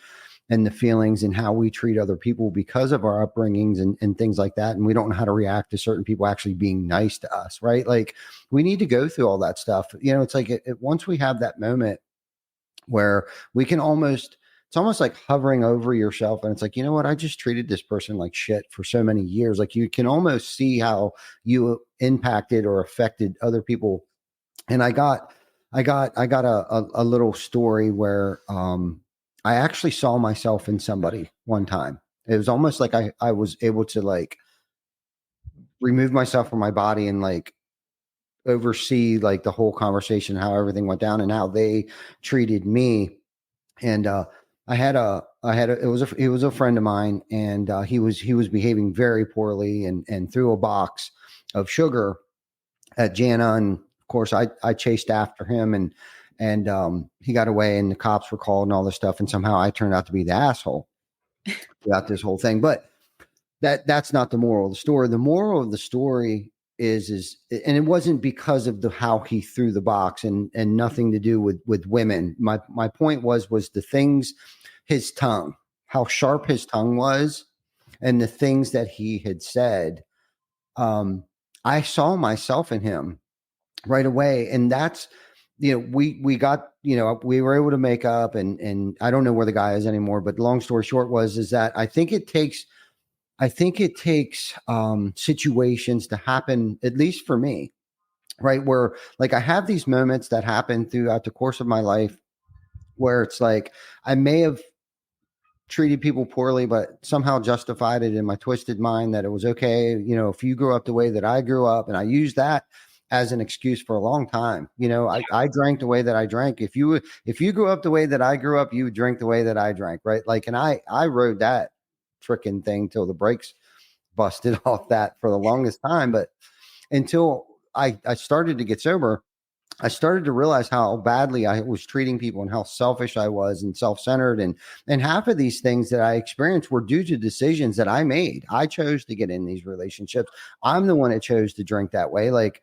the feelings and how we treat other people because of our upbringings and things like that. And we don't know how to react to certain people actually being nice to us, right? Like we need to go through all that stuff. It's like once we have that moment where we can it's almost like hovering over yourself. And it's like, you know what? I just treated this person like shit for so many years. Like you can almost see how you impacted or affected other people. And I got a little story where, I actually saw myself in somebody one time. It was almost like I was able to like remove myself from my body and like oversee like the whole conversation, how everything went down and how they treated me. And it was a friend of mine, and he was behaving very poorly and threw a box of sugar at Jana. And of course I chased after him and he got away and the cops were called and all this stuff. And somehow I turned out to be the asshole throughout this whole thing. But that's not the moral of the story. The moral of the story is, and it wasn't because of how he threw the box and nothing to do with women. My point was the things, his tongue, how sharp his tongue was and the things that he had said. I saw myself in him right away. And that's, we got, we were able to make up and I don't know where the guy is anymore, but long story short is that I think it takes I think it takes situations to happen, at least for me, right? Where like I have these moments that happen throughout the course of my life where it's like I may have treated people poorly, but somehow justified it in my twisted mind that it was okay. You know, if you grew up the way that I grew up, and I used that as an excuse for a long time. You know, I drank the way that I drank. If you grew up the way that I grew up, you would drink the way that I drank, right? Like, and I rode that freaking thing till the brakes busted off that for the longest time. But until I started to get sober, I started to realize how badly I was treating people and how selfish I was and self-centered, and half of these things that I experienced were due to decisions that I made. I chose to get in these relationships. I'm the one that chose to drink that way. Like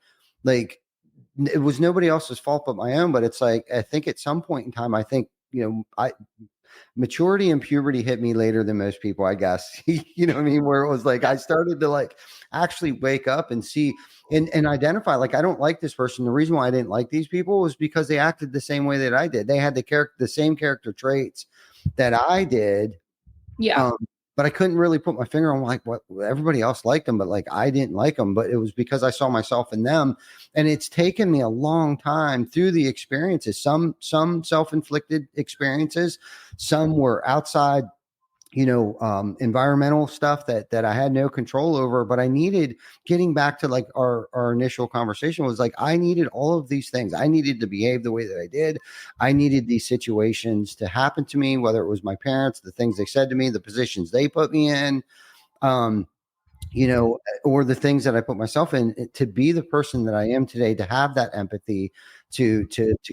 it was nobody else's fault but my own. But it's like I think at some point in time, I think I maturity and puberty hit me later than most people, I guess. You know what I mean? Where it was like I started to like actually wake up and see and identify like I don't like this person. The reason why I didn't like these people was because they acted the same way that I did. They had the same character traits that I did.
Yeah.
But I couldn't really put my finger on like what everybody else liked them, but like I didn't like them. But it was because I saw myself in them, and it's taken me a long time through the experiences. Some self-inflicted experiences, some were outside, environmental stuff that I had no control over. But I needed getting back to like our initial conversation was like I needed all of these things. I needed to behave the way that I did. I needed these situations to happen to me, whether it was my parents, the things they said to me, the positions they put me in. Um, or the things that I put myself in to be the person that I am today, to have that empathy, to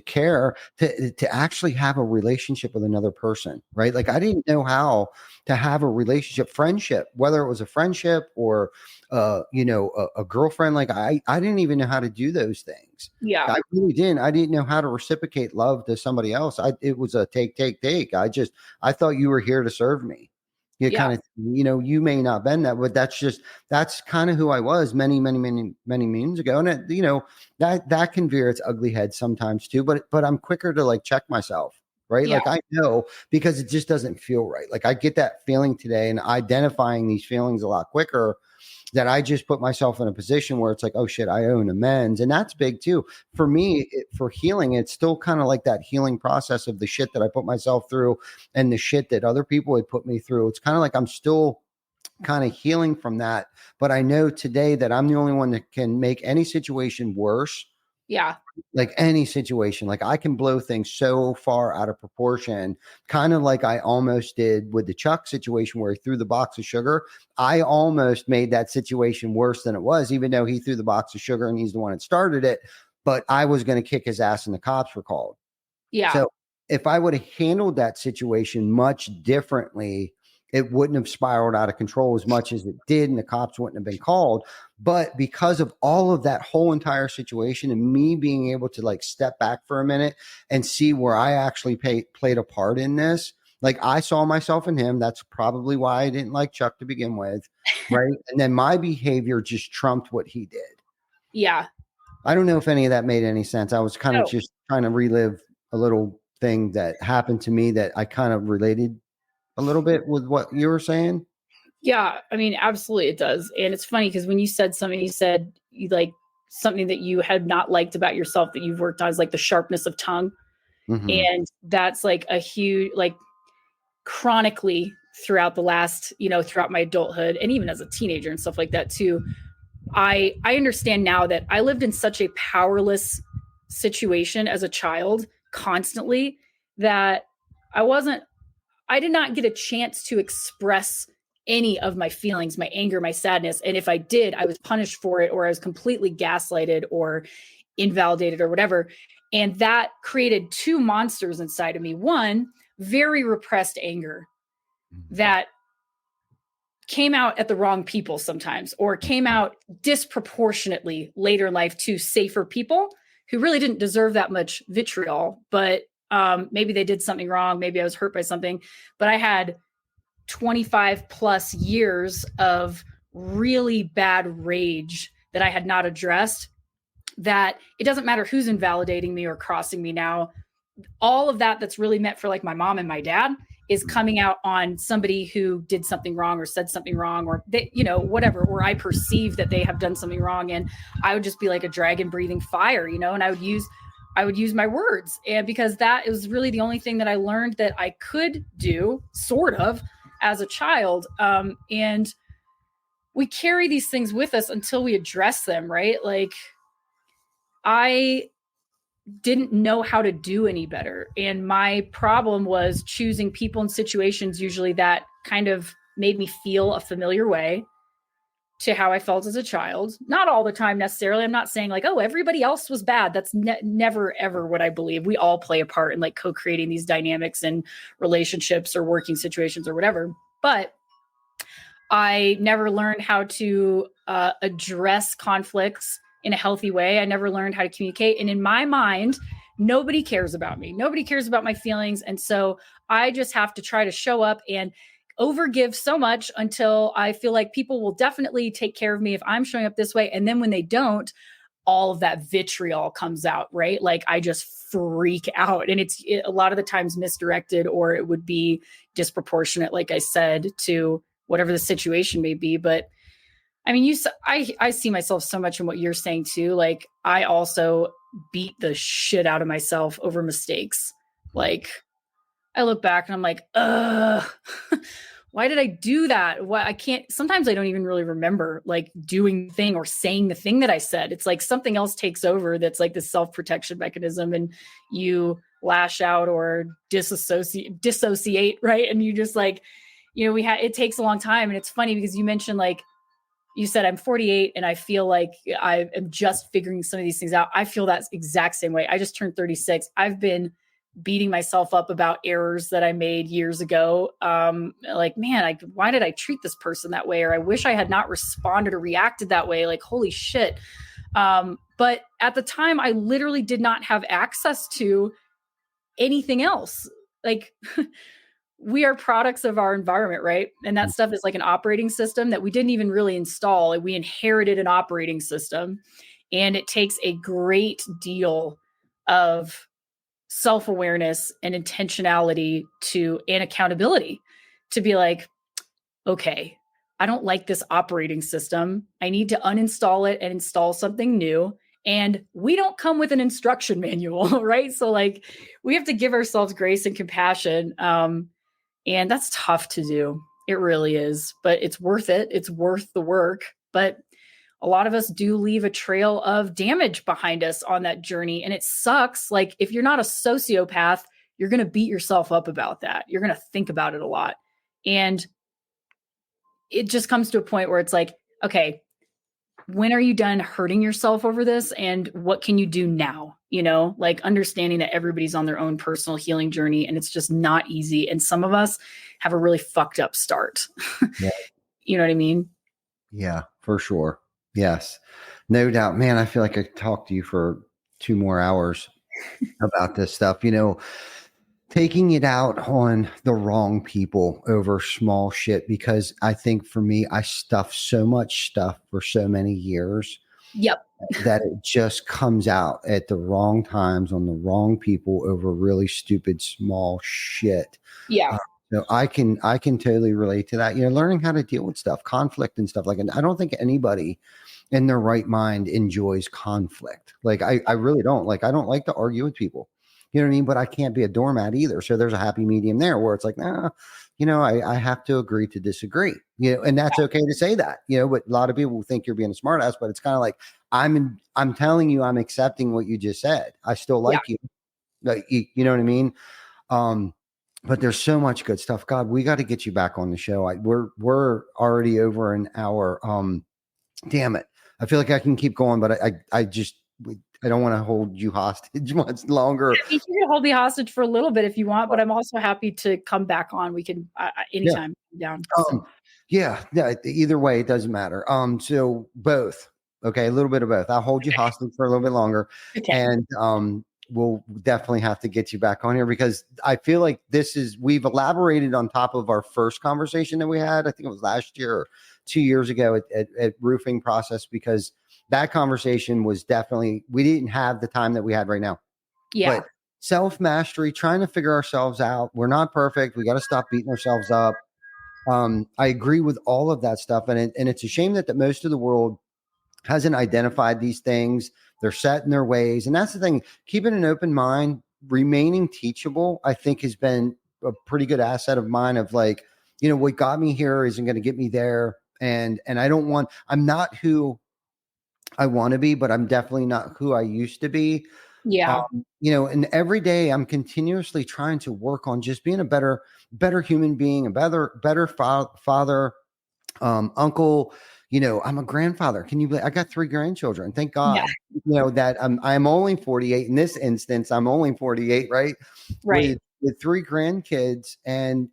care, to actually have a relationship with another person, right? Like I didn't know how to have a relationship, friendship, whether it was a friendship or, a girlfriend. Like I didn't even know how to do those things.
Yeah.
I really didn't. I didn't know how to reciprocate love to somebody else. It was a take. I thought you were here to serve me. Kind of, you may not been that, but that's kind of who I was many, many, many, many moons ago. And that can veer its ugly head sometimes too, but I'm quicker to like check myself, right?
Yeah.
Like I know because it just doesn't feel right. Like I get that feeling today and identifying these feelings a lot quicker, that I just put myself in a position where it's like, oh shit, I owe an amends. And that's big too. For me, for healing, it's still kind of like that healing process of the shit that I put myself through and the shit that other people had put me through. It's kind of like I'm still kind of healing from that. But I know today that I'm the only one that can make any situation worse.
Yeah.
Like any situation, like I can blow things so far out of proportion, kind of like I almost did with the Chuck situation where he threw the box of sugar. I almost made that situation worse than it was, even though he threw the box of sugar and he's the one that started it. But I was going to kick his ass and the cops were called.
Yeah.
So if I would have handled that situation much differently, it wouldn't have spiraled out of control as much as it did, and the cops wouldn't have been called. But because of all of that whole entire situation and me being able to like step back for a minute and see where I actually played a part in this, like I saw myself in him. That's probably why I didn't like Chuck to begin with, right? And then my behavior just trumped what he did.
Yeah.
I don't know if any of that made any sense. I was kind of just trying to relive a little thing that happened to me that I kind of related a little bit with what you were saying.
Yeah, I mean, absolutely it does. And it's funny because when you said something, you said you like something that you had not liked about yourself that you've worked on is like the sharpness of tongue.
Mm-hmm.
And that's like a huge, like chronically throughout the last, throughout my adulthood and even as a teenager and stuff like that too. I understand now that I lived in such a powerless situation as a child constantly that I did not get a chance to express any of my feelings, my anger, my sadness. And if I did, I was punished for it, or I was completely gaslighted or invalidated or whatever. And that created two monsters inside of me. One, very repressed anger that came out at the wrong people sometimes, or came out disproportionately later in life to safer people who really didn't deserve that much vitriol, but maybe they did something wrong. Maybe I was hurt by something, but I had 25 plus years of really bad rage that I had not addressed, that it doesn't matter who's invalidating me or crossing me now. All of that's really meant for like my mom and my dad is coming out on somebody who did something wrong or said something wrong, or they, you know, whatever, or I perceive that they have done something wrong, and I would just be like a dragon breathing fire, you know, and I would use my words. And because that is really the only thing that I learned that I could do, sort of, as a child. And we carry these things with us until we address them, right? Like, I didn't know how to do any better. And my problem was choosing people and situations usually that kind of made me feel a familiar way to how I felt as a child. Not all the time necessarily. I'm not saying like, oh, everybody else was bad. That's never, ever what I believe. We all play a part in like co-creating these dynamics and relationships or working situations or whatever. But I never learned how to address conflicts in a healthy way. I never learned how to communicate. And in my mind, nobody cares about me. Nobody cares about my feelings. And so I just have to try to show up and overgive so much until I feel like people will definitely take care of me if I'm showing up this way. And then when they don't, all of that vitriol comes out, right? Like I just freak out. And it's a lot of the times misdirected, or it would be disproportionate, like I said, to whatever the situation may be. But I mean, I see myself so much in what you're saying too. Like I also beat the shit out of myself over mistakes. Like I look back and I'm like, why did I do that? Why I can't, sometimes I don't even really remember like doing the thing or saying the thing that I said. It's like something else takes over. That's like the self-protection mechanism, and you lash out or dissociate. Right. And you just like, you know, it takes a long time. And it's funny because you mentioned, like, you said I'm 48 and I feel like I am just figuring some of these things out. I feel that exact same way. I just turned 36. I've been beating myself up about errors that I made years ago. Like, man, why did I treat this person that way? Or I wish I had not responded or reacted that way. Like, holy shit. But at the time, I literally did not have access to anything else. Like, we are products of our environment, right? And that stuff is like an operating system that we didn't even really install. We inherited an operating system, and it takes a great deal of self-awareness and intentionality and accountability to be like, okay, I don't like this operating system. I need to uninstall it and install something new. And we don't come with an instruction manual, right? So like we have to give ourselves grace and compassion. And that's tough to do. It really is, but it's worth it. It's worth the work. But a lot of us do leave a trail of damage behind us on that journey. And it sucks. Like if you're not a sociopath, you're going to beat yourself up about that. You're going to think about it a lot. And it just comes to a point where it's like, okay, when are you done hurting yourself over this? And what can you do now? You know, like understanding that everybody's on their own personal healing journey, and it's just not easy. And some of us have a really fucked up start.
Yeah.
You know what I mean?
Yeah, for sure. Yes, no doubt, man. I feel like I could talk to you for 2 more hours about this stuff, you know, taking it out on the wrong people over small shit. Because I think for me, I stuffed so much stuff for so many years.
Yep.
That it just comes out at the wrong times on the wrong people over really stupid small shit.
Yeah.
So I can totally relate to that. You know, learning how to deal with stuff, conflict and stuff like that. I don't think anybody in their right mind enjoys conflict. Like I really don't. Like I don't like to argue with people. You know what I mean? But I can't be a doormat either. So there's a happy medium there where it's like, nah, you know, I have to agree to disagree. You know, and that's okay to say that. You know, but a lot of people think you're being a smart ass, but it's kind of like I'm telling you, I'm accepting what you just said. I still like you. Like you know what I mean? But there's so much good stuff. God, we got to get you back on the show. We're already over an hour. Damn it. I feel like I can keep going, but I don't want to hold you hostage much longer.
You can hold me hostage for a little bit if you want, but I'm also happy to come back on. We can anytime down.
Yeah. Either way, it doesn't matter. So both. Okay, a little bit of both. I'll hold you hostage for a little bit longer, and we'll definitely have to get you back on here because I feel like we've elaborated on top of our first conversation that we had. I think it was last year or 2 years ago at Roofing Process, because that conversation was definitely, we didn't have the time that we had right now.
Yeah.
But self-mastery, trying to figure ourselves out. We're not perfect. We got to stop beating ourselves up. I agree with all of that stuff. And it's a shame that most of the world hasn't identified these things. They're set in their ways. And that's the thing, keeping an open mind, remaining teachable, I think has been a pretty good asset of mine of like, what got me here isn't going to get me there. And I'm not who I want to be, but I'm definitely not who I used to be.
Yeah.
And every day I'm continuously trying to work on just being a better human being, a better father, uncle. I'm a grandfather. Can you believe I got 3 grandchildren? Thank
Yeah.
God. That I'm only 48 in this instance. I'm only 48, right?
Right.
With 3 grandkids and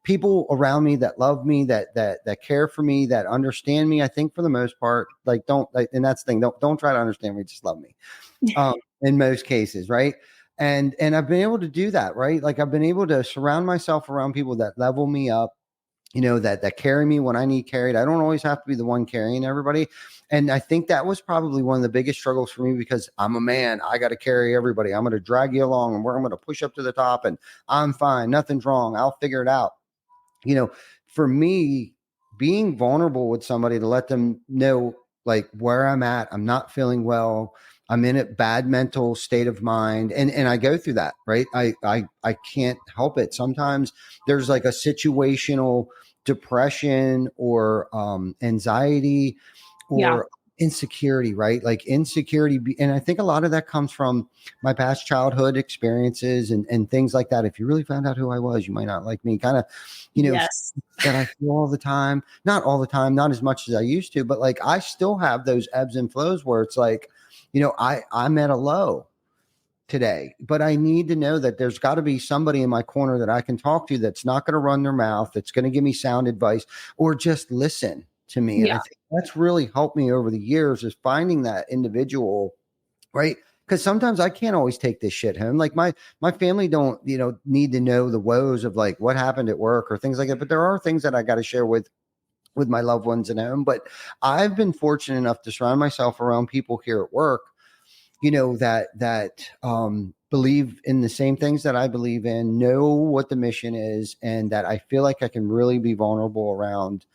people around me that love me, that care for me, that understand me. I think for the most part, and that's the thing. Don't try to understand me. Just love me. In most cases, right? And I've been able to do that, right? Like I've been able to surround myself around people that level me up, that carry me when I need carried. I don't always have to be the one carrying everybody. And I think that was probably one of the biggest struggles for me because I'm a man. I got to carry everybody. I'm going to drag you along and I'm going to push up to the top and I'm fine. Nothing's wrong. I'll figure it out. For me, being vulnerable with somebody to let them know like where I'm at, I'm not feeling well. I'm in a bad mental state of mind. And I go through that, right? I can't help it. Sometimes there's like a situational depression or anxiety or insecurity, right? Like insecurity. And I think a lot of that comes from my past childhood experiences and things like that. If you really found out who I was, you might not like me. Kind of,
Yes.
that I feel all the time, not all the time, not as much as I used to, but like I still have those ebbs and flows where it's like, I'm at a low today, but I need to know that there's got to be somebody in my corner that I can talk to that's not going to run their mouth, that's going to give me sound advice or just listen to me. And I think that's really helped me over the years is finding that individual, right? Because sometimes I can't always take this shit home. Like my family don't, need to know the woes of like what happened at work or things like that. But there are things that I got to share with my loved ones at home. But I've been fortunate enough to surround myself around people here at work, that believe in the same things that I believe in, know what the mission is, and that I feel like I can really be vulnerable around.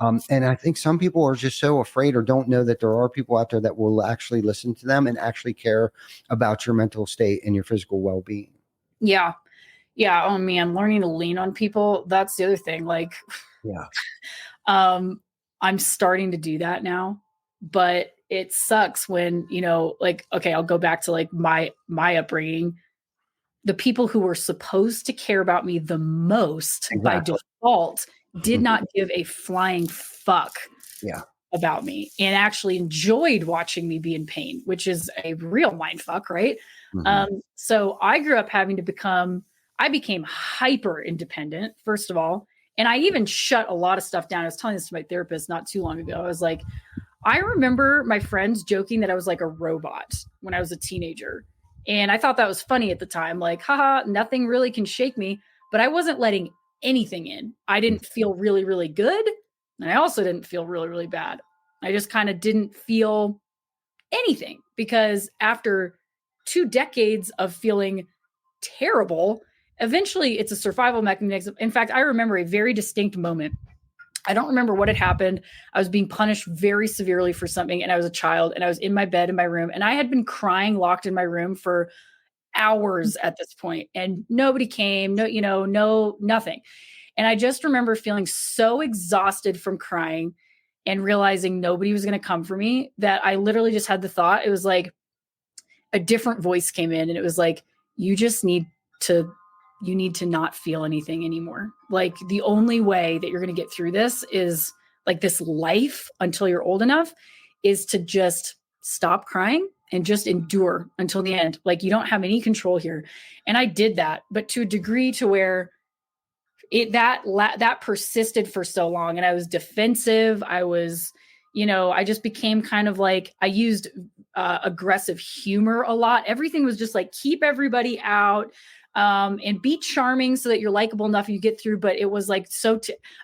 And I think some people are just so afraid or don't know that there are people out there that will actually listen to them and actually care about your mental state and your physical well-being.
Yeah. Yeah. Oh man, learning to lean on people. That's the other thing. Like,
Yeah.
I'm starting to do that now, but it sucks when, like, okay, I'll go back to like my upbringing. The people who were supposed to care about me the most by default did not give a flying fuck about me and actually enjoyed watching me be in pain, which is a real mind fuck, right? So I grew up having to I became hyper independent, first of all. And I even shut a lot of stuff down. I was telling this to my therapist not too long ago. I was like, I remember my friends joking that I was like a robot when I was a teenager. And I thought that was funny at the time. Like, haha, nothing really can shake me. But I wasn't letting anything in. I didn't feel really, really good. And I also didn't feel really, really bad. I just kind of didn't feel anything because after 2 decades of feeling terrible, eventually it's a survival mechanism. In fact, I remember a very distinct moment. I don't remember what had happened. I was being punished very severely for something, and I was a child, and I was in my bed in my room, and I had been crying locked in my room for hours at this point, and nobody came, nothing. And I just remember feeling so exhausted from crying and realizing nobody was going to come for me that I literally just had the thought, it was like a different voice came in and it was like, you need to not feel anything anymore. Like the only way that you're going to get through this is like this life until you're old enough is to just stop crying and just endure until the end. Like you don't have any control here. And I did that, but to a degree to where that persisted for so long. And I was defensive. I was, I just became kind of like, I used aggressive humor a lot. Everything was just like, keep everybody out. And be charming so that you're likable enough you get through. But it was like, I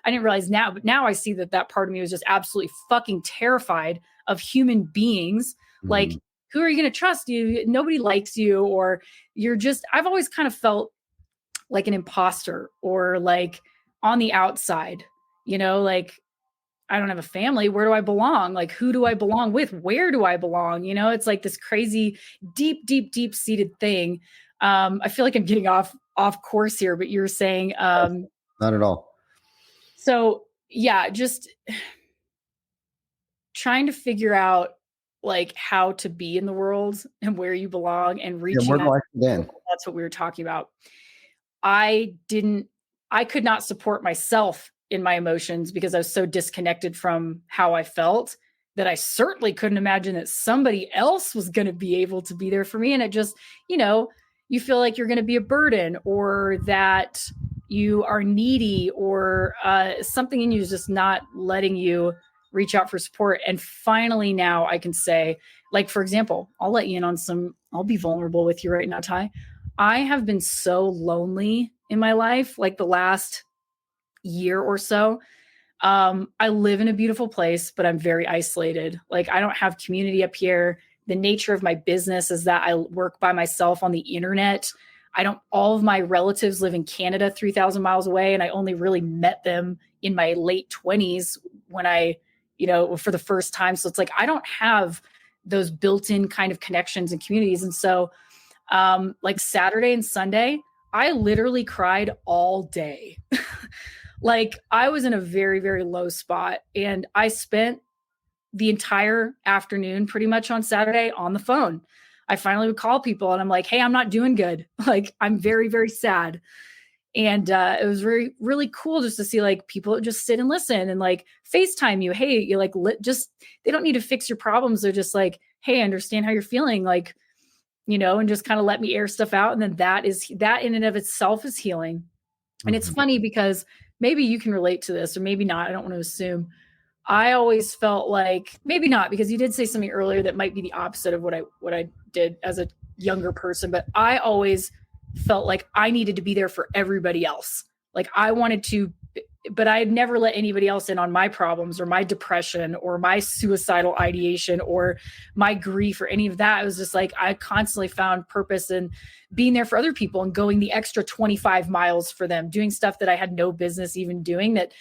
didn't realize now, but now I see that part of me was just absolutely fucking terrified of human beings, like who are you going to trust? Nobody likes you, or I've always kind of felt like an imposter, or like on the outside, like I don't have a family. Where do I belong? Like, who do I belong with? Where do I belong? It's like this crazy, deep, deep, deep seated thing. I feel like I'm getting off course here, but you're saying,
not at all.
So yeah, just trying to figure out like how to be in the world and where you belong and reaching out. That's what we were talking about. I could not support myself in my emotions because I was so disconnected from how I felt that I certainly couldn't imagine that somebody else was going to be able to be there for me. And it just, you feel like you're going to be a burden, or that you are needy, or something in you is just not letting you reach out for support. And finally now I can say, like, for example, I'll be vulnerable with you right now, Ty. I have been so lonely in my life, like the last year or so. I live in a beautiful place, but I'm very isolated. Like, I don't have community up here. The nature of my business is that I work by myself on the internet. All of my relatives live in Canada, 3,000 miles away. And I only really met them in my late 20s when I, for the first time. So it's like, I don't have those built-in kind of connections and communities. And so, like Saturday and Sunday, I literally cried all day. Like, I was in a very, very low spot, and I spent the entire afternoon pretty much on Saturday on the phone. I finally would call people and I'm like, hey, I'm not doing good. Like, I'm very, very sad. And it was very, really cool just to see like people just sit and listen and like FaceTime you. Hey, you like, they don't need to fix your problems. They're just like, hey, I understand how you're feeling. Like, and just kind of let me air stuff out. And then that in and of itself is healing. Mm-hmm. And it's funny because maybe you can relate to this, or maybe not. I don't want to assume. I always felt like, maybe not, because you did say something earlier that might be the opposite of what I did as a younger person, but I always felt like I needed to be there for everybody else. Like, I wanted to, but I had never let anybody else in on my problems or my depression or my suicidal ideation or my grief or any of that. It was just like, I constantly found purpose in being there for other people and going the extra 25 miles for them, doing stuff that I had no business even doing, that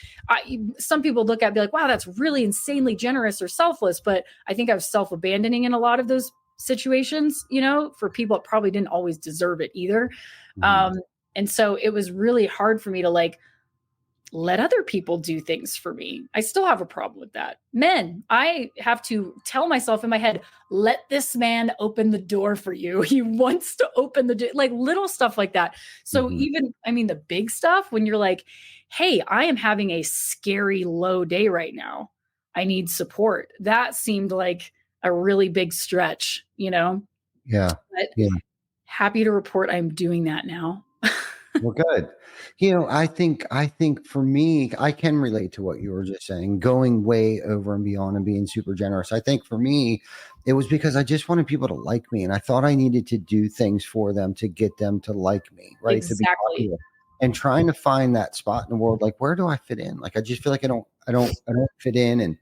some people look at and be like, wow, that's really insanely generous or selfless. But I think I was self-abandoning in a lot of those situations, for people that probably didn't always deserve it either. Mm-hmm. And so it was really hard for me to like, let other people do things for me. I still have a problem with that. Men, I have to tell myself in my head, let this man open the door for you. He wants to open the door, like little stuff like that. So even, the big stuff, when you're like, hey, I am having a scary low day right now. I need support. That seemed like a really big stretch,
Yeah.
But happy to report I'm doing that now.
Well, good. I think for me, I can relate to what you were just saying, going way over and beyond and being super generous. I think for me, it was because I just wanted people to like me, and I thought I needed to do things for them to get them to like me, right?
Exactly.
To be popular. And trying to find that spot in the world, like, where do I fit in? Like, I just feel like I don't fit in. And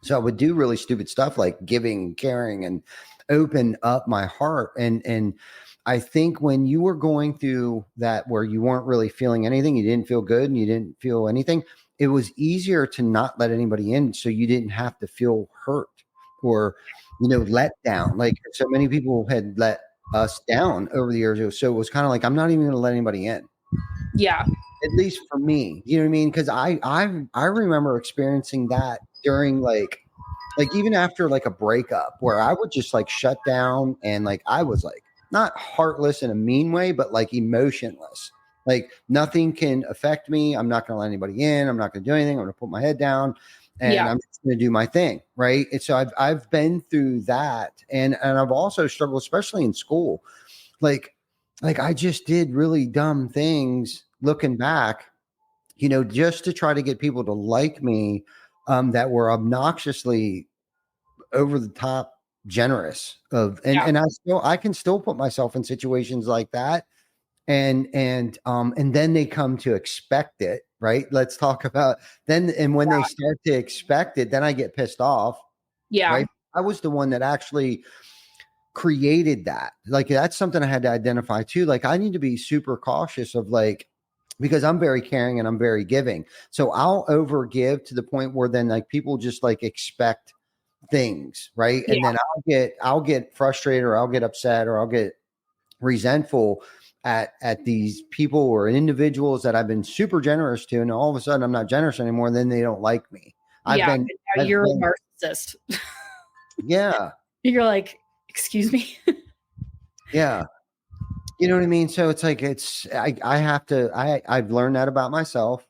so I would do really stupid stuff like giving, caring, and open up my heart. And I think when you were going through that, where you weren't really feeling anything, you didn't feel good and you didn't feel anything, it was easier to not let anybody in, so you didn't have to feel hurt or, let down. Like, so many people had let us down over the years. So it was kind of like, I'm not even going to let anybody in.
Yeah.
At least for me, you know what I mean? Because I remember experiencing that during like even after like a breakup, where I would just like shut down, and like I was like, not heartless in a mean way, but like emotionless. Like, nothing can affect me. I'm not going to let anybody in. I'm not going to do anything. I'm going to put my head down, and I'm just going to do my thing. Right. And so I've been through that. And I've also struggled, especially in school. Like I just did really dumb things looking back, just to try to get people to like me, that were obnoxiously over the top generous and I can still put myself in situations like that, and then they come to expect it, right? Let's talk about then, and when they start to expect it, then I get pissed off.
Yeah.
Right. I was the one that actually created that. Like that's something I had to identify too. Like I need to be super cautious of like, because I'm very caring and I'm very giving. So I'll overgive to the point where then like people just like expect things, right?
Yeah.
And then I'll get frustrated or I'll get upset or I'll get resentful at these people or individuals that I've been super generous to, and all of a sudden I'm not generous anymore, and then they don't like me.
Yeah. And now
I've
you're a
been
narcissist.
yeah.
You're like, excuse me.
Yeah. You know what I mean? So it's like I have to I've learned that about myself.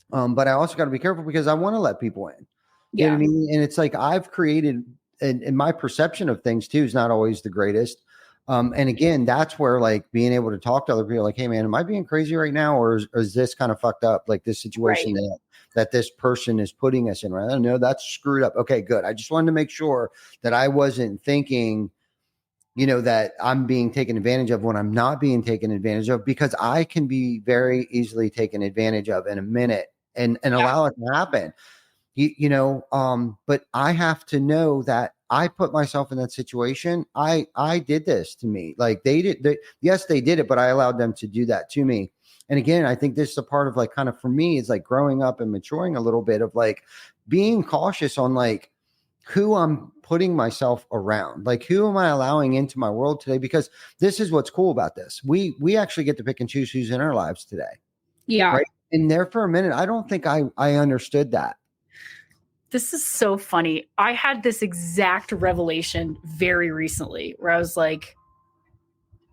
But I also got to be careful because I want to let people in. You know
Yeah.
what I mean? And it's like I've created, and my perception of things too is not always the greatest. And again, that's where like being able to talk to other people, like, hey man, am I being crazy right now, or is this kind of fucked up? Like this situation
Right.
that this person is putting us in, right? I know that's screwed up. Okay, good. I just wanted to make sure that I wasn't thinking, that I'm being taken advantage of when I'm not being taken advantage of, because I can be very easily taken advantage of in a minute and allow it to happen. But I have to know that I put myself in that situation. I did this to me. Like yes, they did it, but I allowed them to do that to me. And again, I think this is a part of like kind of for me is like growing up and maturing a little bit of like being cautious on like who I'm putting myself around, like who am I allowing into my world today? Because this is what's cool about this. We actually get to pick and choose who's in our lives today.
Yeah.
Right. And there for a minute, I don't think I understood that.
This is so funny. I had this exact revelation very recently where I was like,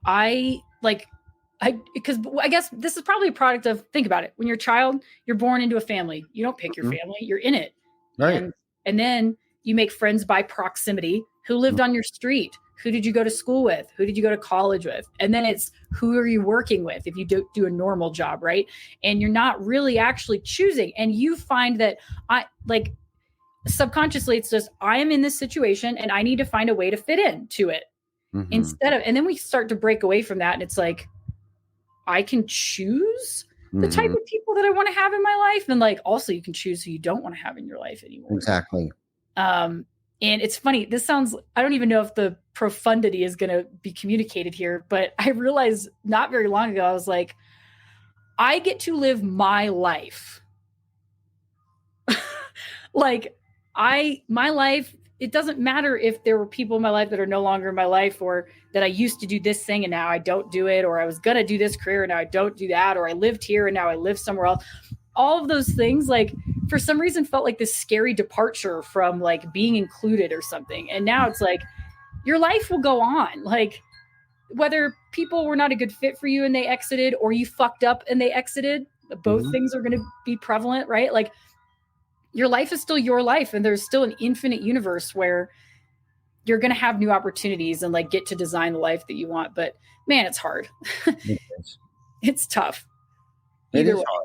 because I guess this is probably a product of, think about it. When you're a child, you're born into a family. You don't pick your family, you're in it.
Right.
And then you make friends by proximity. Who lived on your street? Who did you go to school with? Who did you go to college with? And then it's who are you working with if you do a normal job, right? And you're not really actually choosing. And you find that subconsciously it's just, I am in this situation and I need to find a way to fit into it. And then we start to break away from that. And it's like, I can choose the type of people that I want to have in my life. And like, also you can choose who you don't want to have in your life anymore.
Exactly.
And it's funny. This sounds, I don't even know if the profundity is going to be communicated here, but I realized not very long ago, I was like, I get to live my life. My life, it doesn't matter if there were people in my life that are no longer in my life, or that I used to do this thing and now I don't do it, or I was going to do this career and now I don't do that, or I lived here and now I live somewhere else. All of those things, like for some reason felt like this scary departure from like being included or something. And now it's like, your life will go on. Like whether people were not a good fit for you and they exited, or you fucked up and they exited, both things are going to be prevalent, right? Like your life is still your life, and there's still an infinite universe where you're going to have new opportunities and like get to design the life that you want. But man, it's hard. It's tough. Either way.
Hard.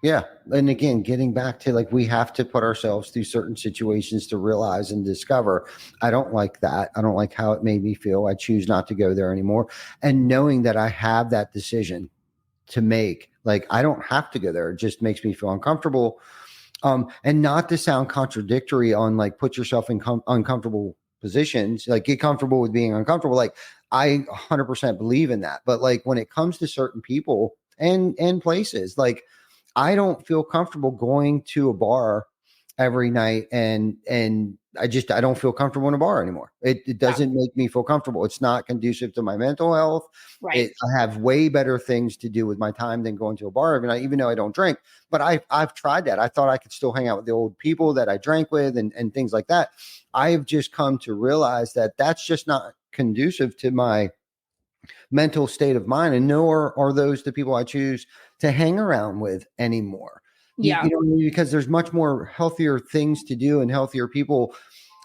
Yeah. And again, getting back to like, we have to put ourselves through certain situations to realize and discover, I don't like that. I don't like how it made me feel. I choose not to go there anymore. And knowing that I have that decision to make, like, I don't have to go there. It just makes me feel uncomfortable. And not to sound contradictory on like, put yourself in uncomfortable positions, like get comfortable with being uncomfortable. Like I 100% believe in that. But like when it comes to certain people and places, like I don't feel comfortable going to a bar every night and I don't feel comfortable in a bar anymore. It doesn't make me feel comfortable. It's not conducive to my mental health.
Right.
I have way better things to do with my time than going to a bar every night, even though I don't drink. But I've tried that. I thought I could still hang out with the old people that I drank with and things like that. I've just come to realize that that's just not conducive to my mental state of mind, and nor are those the people I choose to hang around with anymore.
Yeah.
Because there's much more healthier things to do and healthier people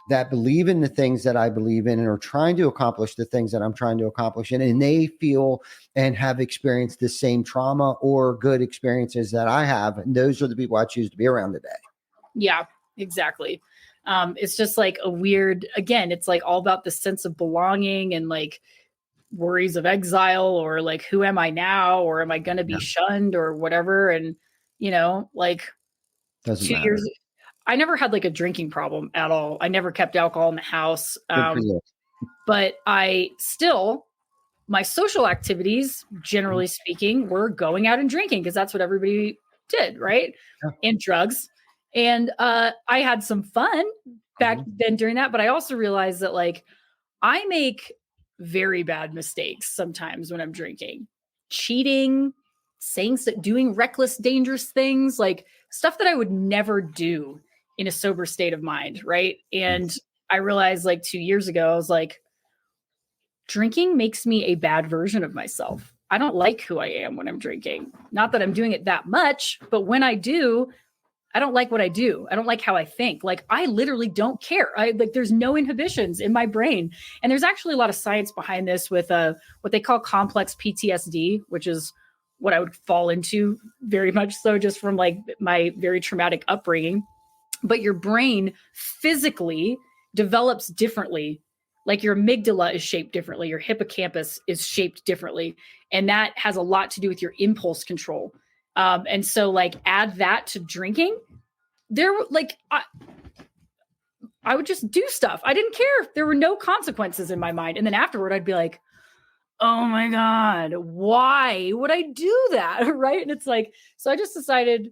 that believe in the things that I believe in and are trying to accomplish the things that I'm trying to accomplish. And they feel and have experienced the same trauma or good experiences that I have. And those are the people I choose to be around today.
Yeah, exactly. It's just like a weird, again, it's like all about the sense of belonging and like worries of exile, or like, who am I now? Or am I going to be shunned or whatever? And, like
Doesn't
2
matter.
years, I never had like a drinking problem at all. I never kept alcohol in the house.
Good for you.
But I still, my social activities, generally speaking, were going out and drinking because that's what everybody did, right?
Yeah.
And drugs. And I had some fun back then during that, but I also realized that like I make very bad mistakes sometimes when I'm drinking, cheating, saying, doing reckless, dangerous things, like stuff that I would never do in a sober state of mind. Right. And I realized like 2 years ago, I was like, drinking makes me a bad version of myself. I don't like who I am when I'm drinking. Not that I'm doing it that much, but when I do, I don't like what I do. I don't like how I think. Like I literally don't care. I like there's no inhibitions in my brain. And there's actually a lot of science behind this with what they call complex PTSD, which is what I would fall into very much so just from like my very traumatic upbringing. But your brain physically develops differently. Like your amygdala is shaped differently, your hippocampus is shaped differently. And that has a lot to do with your impulse control. And so like add that to drinking. There like I would just do stuff. I didn't care. There were no consequences in my mind. And then afterward I'd be like, oh my God, why would I do that? Right. And it's like, so I just decided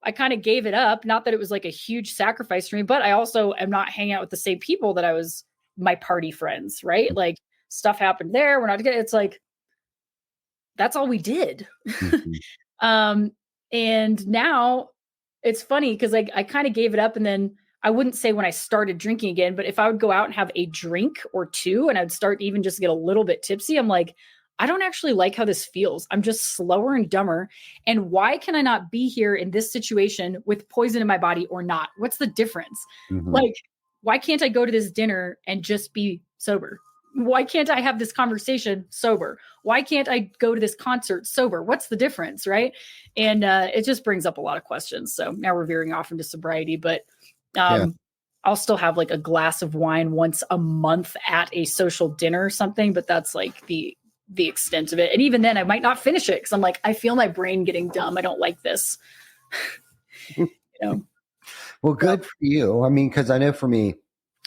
I kind of gave it up. Not that it was like a huge sacrifice for me, but I also am not hanging out with the same people that I was my party friends, right? Like stuff happened there. We're not together. It's like, that's all we did. And now it's funny because like I kind of gave it up and then I wouldn't say when I started drinking again, but if I would go out and have a drink or two and I'd start even just get a little bit tipsy, I'm like, I don't actually like how this feels. I'm just slower and dumber. And why can I not be here in this situation with poison in my body or not? What's the difference? Like, why can't I go to this dinner and just be sober? Why can't I have this conversation sober? Why can't I go to this concert sober? What's the difference, right? And it just brings up a lot of questions. So now we're veering off into sobriety, but I'll still have like a glass of wine once a month at a social dinner or something, but that's like the extent of it. And even then I might not finish it because I'm like, I feel my brain getting dumb. I don't like this. You know?
Well, good for you. I mean, because I know for me,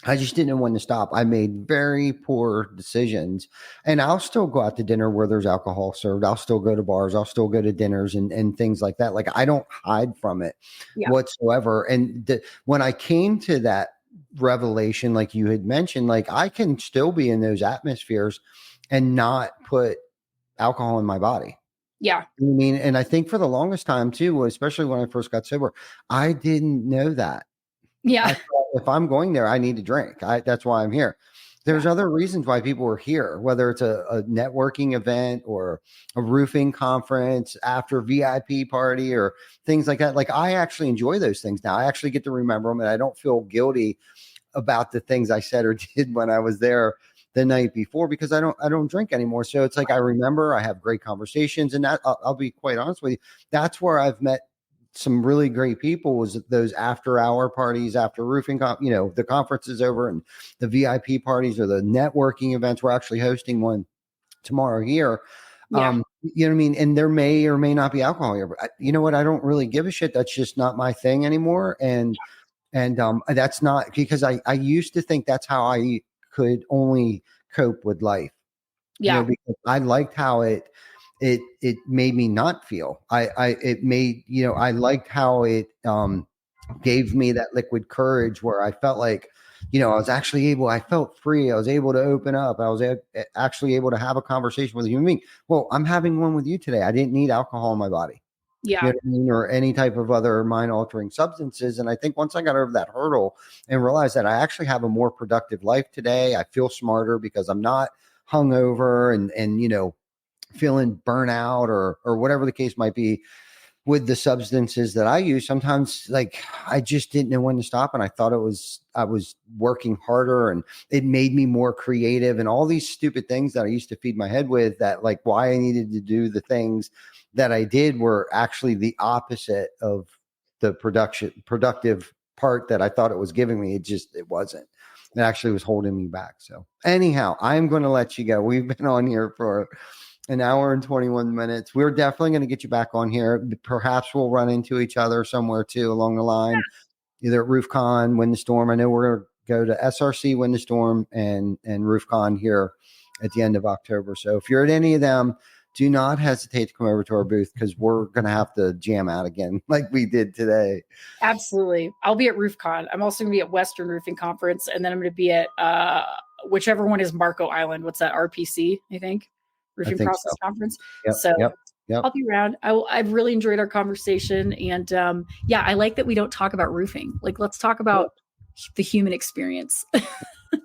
I just didn't know when to stop. I made very poor decisions, and I'll still go out to dinner where there's alcohol served. I'll still go to bars. I'll still go to dinners and things like that. Like I don't hide from it whatsoever. And when I came to that revelation, like you had mentioned, like I can still be in those atmospheres and not put alcohol in my body.
Yeah.
I mean, and I think for the longest time too, especially when I first got sober, I didn't know that.
Yeah.
I thought if I'm going there, I need to drink. That's why I'm here. There's other reasons why people are here, whether it's a networking event or a roofing conference after VIP party or things like that. Like I actually enjoy those things now. I actually get to remember them and I don't feel guilty about the things I said or did when I was there the night before because I don't drink anymore. So it's like I remember, I have great conversations, and that I'll be quite honest with you. That's where I've met some really great people was those after hour parties after roofing, the conference is over and the VIP parties or the networking events. We're actually hosting one tomorrow here. You know what I mean? And there may or may not be alcohol here, but you know what? I don't really give a shit. That's just not my thing anymore. And that's not because I used to think that's how I could only cope with life. Because I liked how it made me not feel. I liked how it gave me that liquid courage where I felt like, I was actually I felt free. I was able to open up. I was actually able to have a conversation with a human being. Well, I'm having one with you today. I didn't need alcohol in my body.
Yeah.
You know what I mean? Or any type of other mind altering substances. And I think once I got over that hurdle and realized that I actually have a more productive life today, I feel smarter because I'm not hungover and feeling burnout or whatever the case might be with the substances that I use. Sometimes like I just didn't know when to stop. And I thought I was working harder and it made me more creative and all these stupid things that I used to feed my head with that like why I needed to do the things that I did were actually the opposite of the productive part that I thought it was giving me. It wasn't. It actually was holding me back. So anyhow, I'm going to let you go. We've been on here for an hour and 21 minutes. We're definitely going to get you back on here. Perhaps we'll run into each other somewhere too along the line, either at RoofCon, Win the Storm. I know we're go to SRC Window Storm and RoofCon here at the end of October. So if you're at any of them, do not hesitate to come over to our booth because we're going to have to jam out again like we did today.
Absolutely. I'll be at RoofCon. I'm also going to be at Western Roofing Conference, and then I'm going to be at whichever one is Marco Island. What's that? RPC, I think. Roofing Process Conference.
Yep,
so
yep.
I'll be around. I've really enjoyed our conversation. And yeah, I like that we don't talk about roofing. Like, let's talk about the human experience.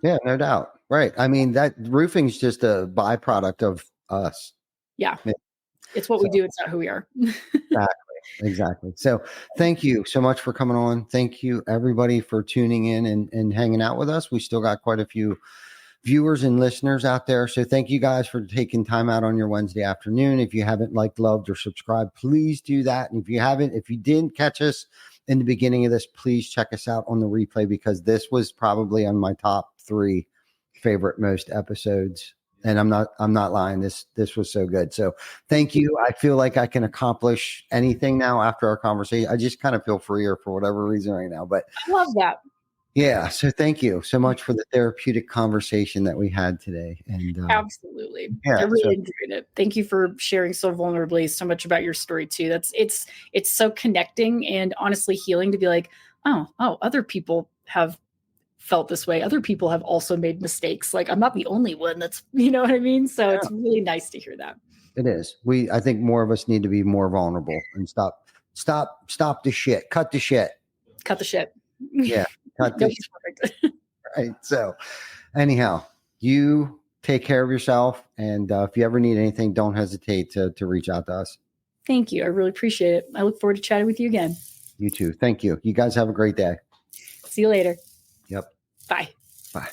Yeah, no doubt. Right. I mean, that roofing is just a byproduct of us.
Yeah. It's what we do. It's not who we are.
Exactly. So thank you so much for coming on. Thank you, everybody, for tuning in and hanging out with us. We still got quite a few viewers and listeners out there. So thank you guys for taking time out on your Wednesday afternoon. If you haven't liked, loved, or subscribed, please do that. And if you didn't catch us in the beginning of this, please check us out on the replay because this was probably on my top 3 favorite most episodes. And I'm not lying. This was so good. So thank you. I feel like I can accomplish anything now after our conversation. I just kind of feel freer for whatever reason right now. But
I love that.
Yeah. So thank you so much for the therapeutic conversation that we had today. And
absolutely.
Yeah,
I really enjoyed it. Thank you for sharing so vulnerably so much about your story too. It's so connecting and honestly healing to be like, oh, other people have felt this way. Other people have also made mistakes. Like I'm not the only one that's, you know what I mean? So It's really nice to hear that.
It is. I think more of us need to be more vulnerable and stop the shit. Cut the shit.
Cut the shit.
Yeah. Cut the shit. Right. So anyhow, you take care of yourself. And if you ever need anything, don't hesitate to reach out to us.
Thank you. I really appreciate it. I look forward to chatting with you again.
You too. Thank you. You guys have a great day.
See you later.
Yep.
Bye.
Bye.